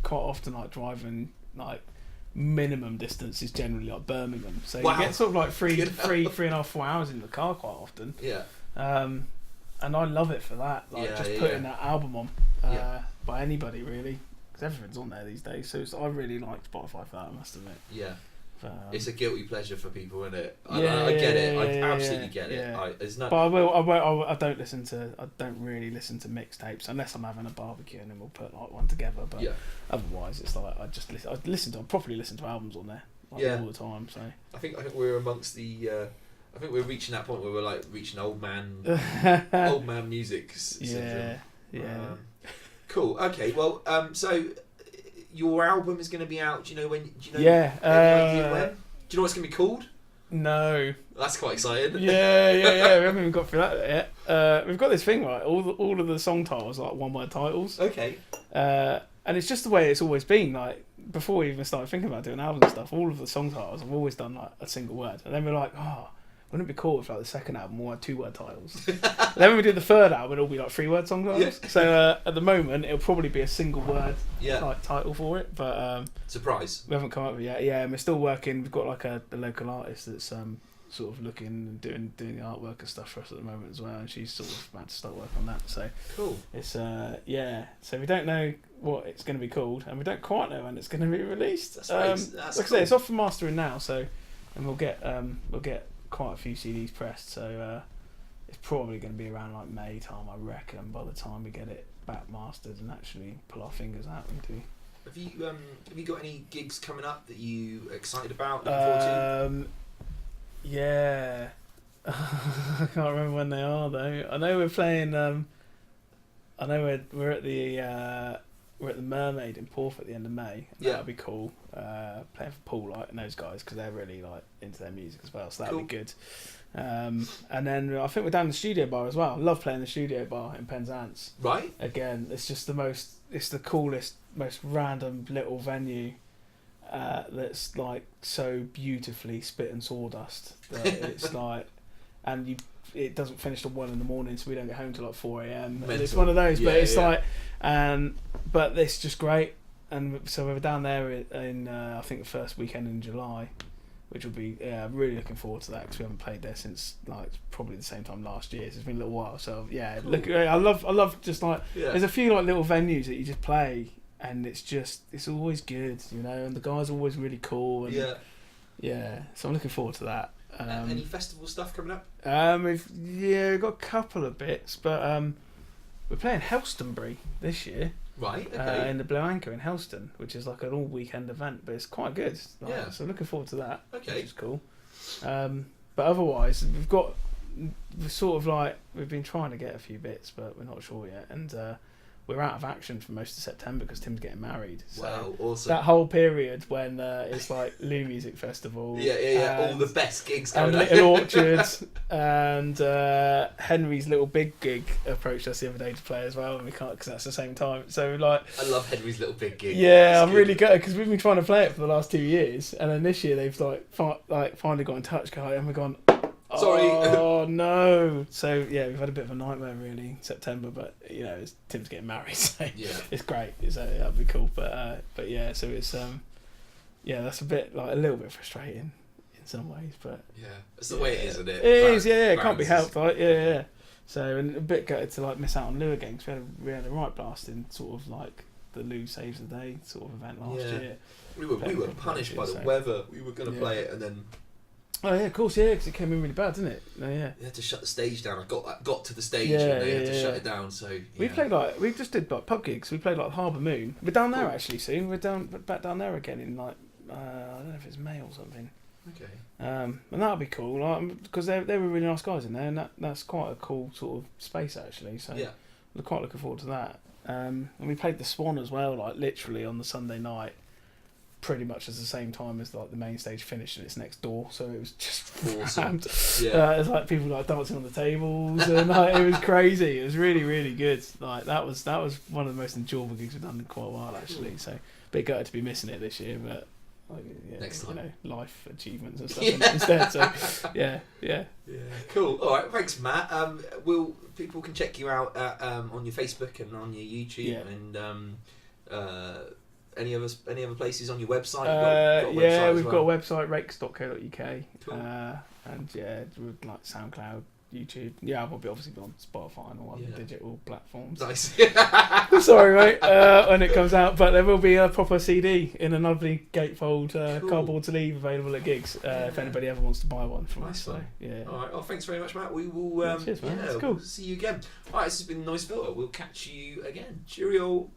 quite often like driving like minimum distance is generally like Birmingham, so you get sort of like 3.5 4 hours in the car quite often. And I love it for that, like putting that album on by anybody really, because everything's on there these days, so I really like Spotify for that, I must admit. It's a guilty pleasure for people, isn't it? I get it. I absolutely get it. But I don't really listen to mixtapes unless I'm having a barbecue, and then we'll put like one together. But otherwise, it's like I properly listen to albums on there all the time. So I think we're amongst the. I think we're reaching that point where we're like reaching old man music syndrome. Cool. Okay. Well. So. Your album is going to be out. Do you know when? Do you know? Yeah. Do you know what it's going to be called? No. That's quite exciting. Yeah. We haven't even got through that yet. We've got this thing right. All of the song titles are like one-word titles. Okay. And it's just the way it's always been. Like before we even started thinking about doing albums and stuff, all of the song titles have always done like a single word, and then we're like, wouldn't it be cool if like the second album all had 2-word titles? Then when we do the third album, it'll be like 3-word song titles. Yeah. So at the moment, it'll probably be a single word like title for it. But surprise, we haven't come up with it yet. Yeah, and we're still working. We've got like a local artist that's sort of looking and doing the artwork and stuff for us at the moment as well, and she's sort of about to start work on that. So cool. It's So we don't know what it's going to be called, and we don't quite know when it's going to be released. That's like cool. I say, it's off for mastering now. So, and we'll get quite a few CDs pressed, so it's probably going to be around like May time, I reckon, by the time we get it back mastered and actually pull our fingers out and do. Have you got any gigs coming up that you excited about? Looking forward to? Yeah. I can't remember when they are though. I know we're playing. I know we're at the Mermaid in Porth at the end of May. And that'll be cool. Playing for Paul Light and those guys because they're really like into their music as well. So that'll be good. And then I think we're down in the Studio Bar as well. I love playing the Studio Bar in Penzance. Right. Again, it's just it's the coolest, most random little venue. That's like so beautifully spit and sawdust that it's like, and it doesn't finish till 1 a.m, so we don't get home till like 4 a.m. And it's one of those, but it's like, but it's just great. And so we were down there in I think the first weekend in July, which will be really looking forward to that because we haven't played there since like probably the same time last year. So it's been a little while. So cool. I love just like there's a few like little venues that you just play. And it's always good, you know, and the guys are always really cool. And so I'm looking forward to that. Any festival stuff coming up? We've got a couple of bits, but we're playing Helstonbury this year. Right, okay. In the Blue Anchor in Helston, which is like an all-weekend event, but it's quite good. So looking forward to that, which is cool. But otherwise, we've got we're sort of like we've been trying to get a few bits, but we're not sure yet, and we're out of action for most of September because Tim's getting married. So wow, awesome! That whole period when it's like Lou Music Festival, all the best gigs going and Little Orchards, and Henry's Little Big gig approached us the other day to play as well, and we can't because that's the same time. So like, I love Henry's Little Big gig. Yeah, I'm really good because we've been trying to play it for the last 2 years, and then this year they've like finally got in touch, and we're gone. Sorry. Oh no! So yeah, we've had a bit of a nightmare really in September, but Tim's getting married, so it's great. So that'd be cool. But yeah, so it's that's a bit like a little bit frustrating in some ways, but it's the way it is, isn't it? It is, it can't be helped, right? Yeah. So and a bit gutted to like miss out on Lou again because we had a right blast in sort of like the Lou Saves the Day sort of event last year. We were punished by the weather. We were going to play it and then. Oh yeah, of course, because it came in really bad, didn't it? Oh, yeah. They had to shut the stage down. I got to the stage and they had to shut it down. So we played we just did like pub gigs. We played like Harbour Moon. We're down there actually soon. We're back down there again in like I don't know if it's May or something. Okay. And that'll be cool, like because they were really nice guys in there, and that's quite a cool sort of space actually. So we're quite looking forward to that. And we played the Swan as well, like literally on the Sunday night. Pretty much at the same time as like the main stage finished and it's next door, so it was just awesome. It's like people like dancing on the tables and like it was crazy. It was really really good. Like that was one of the most enjoyable gigs we've done in quite a while actually. So a bit gutted to be missing it this year, but like, next time, life achievements and stuff instead. So yeah. Cool. All right, thanks, Matt. People can check you out on your Facebook and on your YouTube and. Any other places on your website? We've got a website, rakes.co.uk. Cool. And with like SoundCloud, YouTube. Yeah, we'll obviously be on Spotify and all other digital platforms. Nice. Sorry, mate, when it comes out. But there will be a proper CD in a lovely gatefold cardboard sleeve available at gigs if anybody ever wants to buy one from us. So, yeah. All right. Well, thanks very much, Matt. We will. Cheers, man. That's cool. We'll see you again. All right. This has been Noise Filter. We'll catch you again. Cheerio.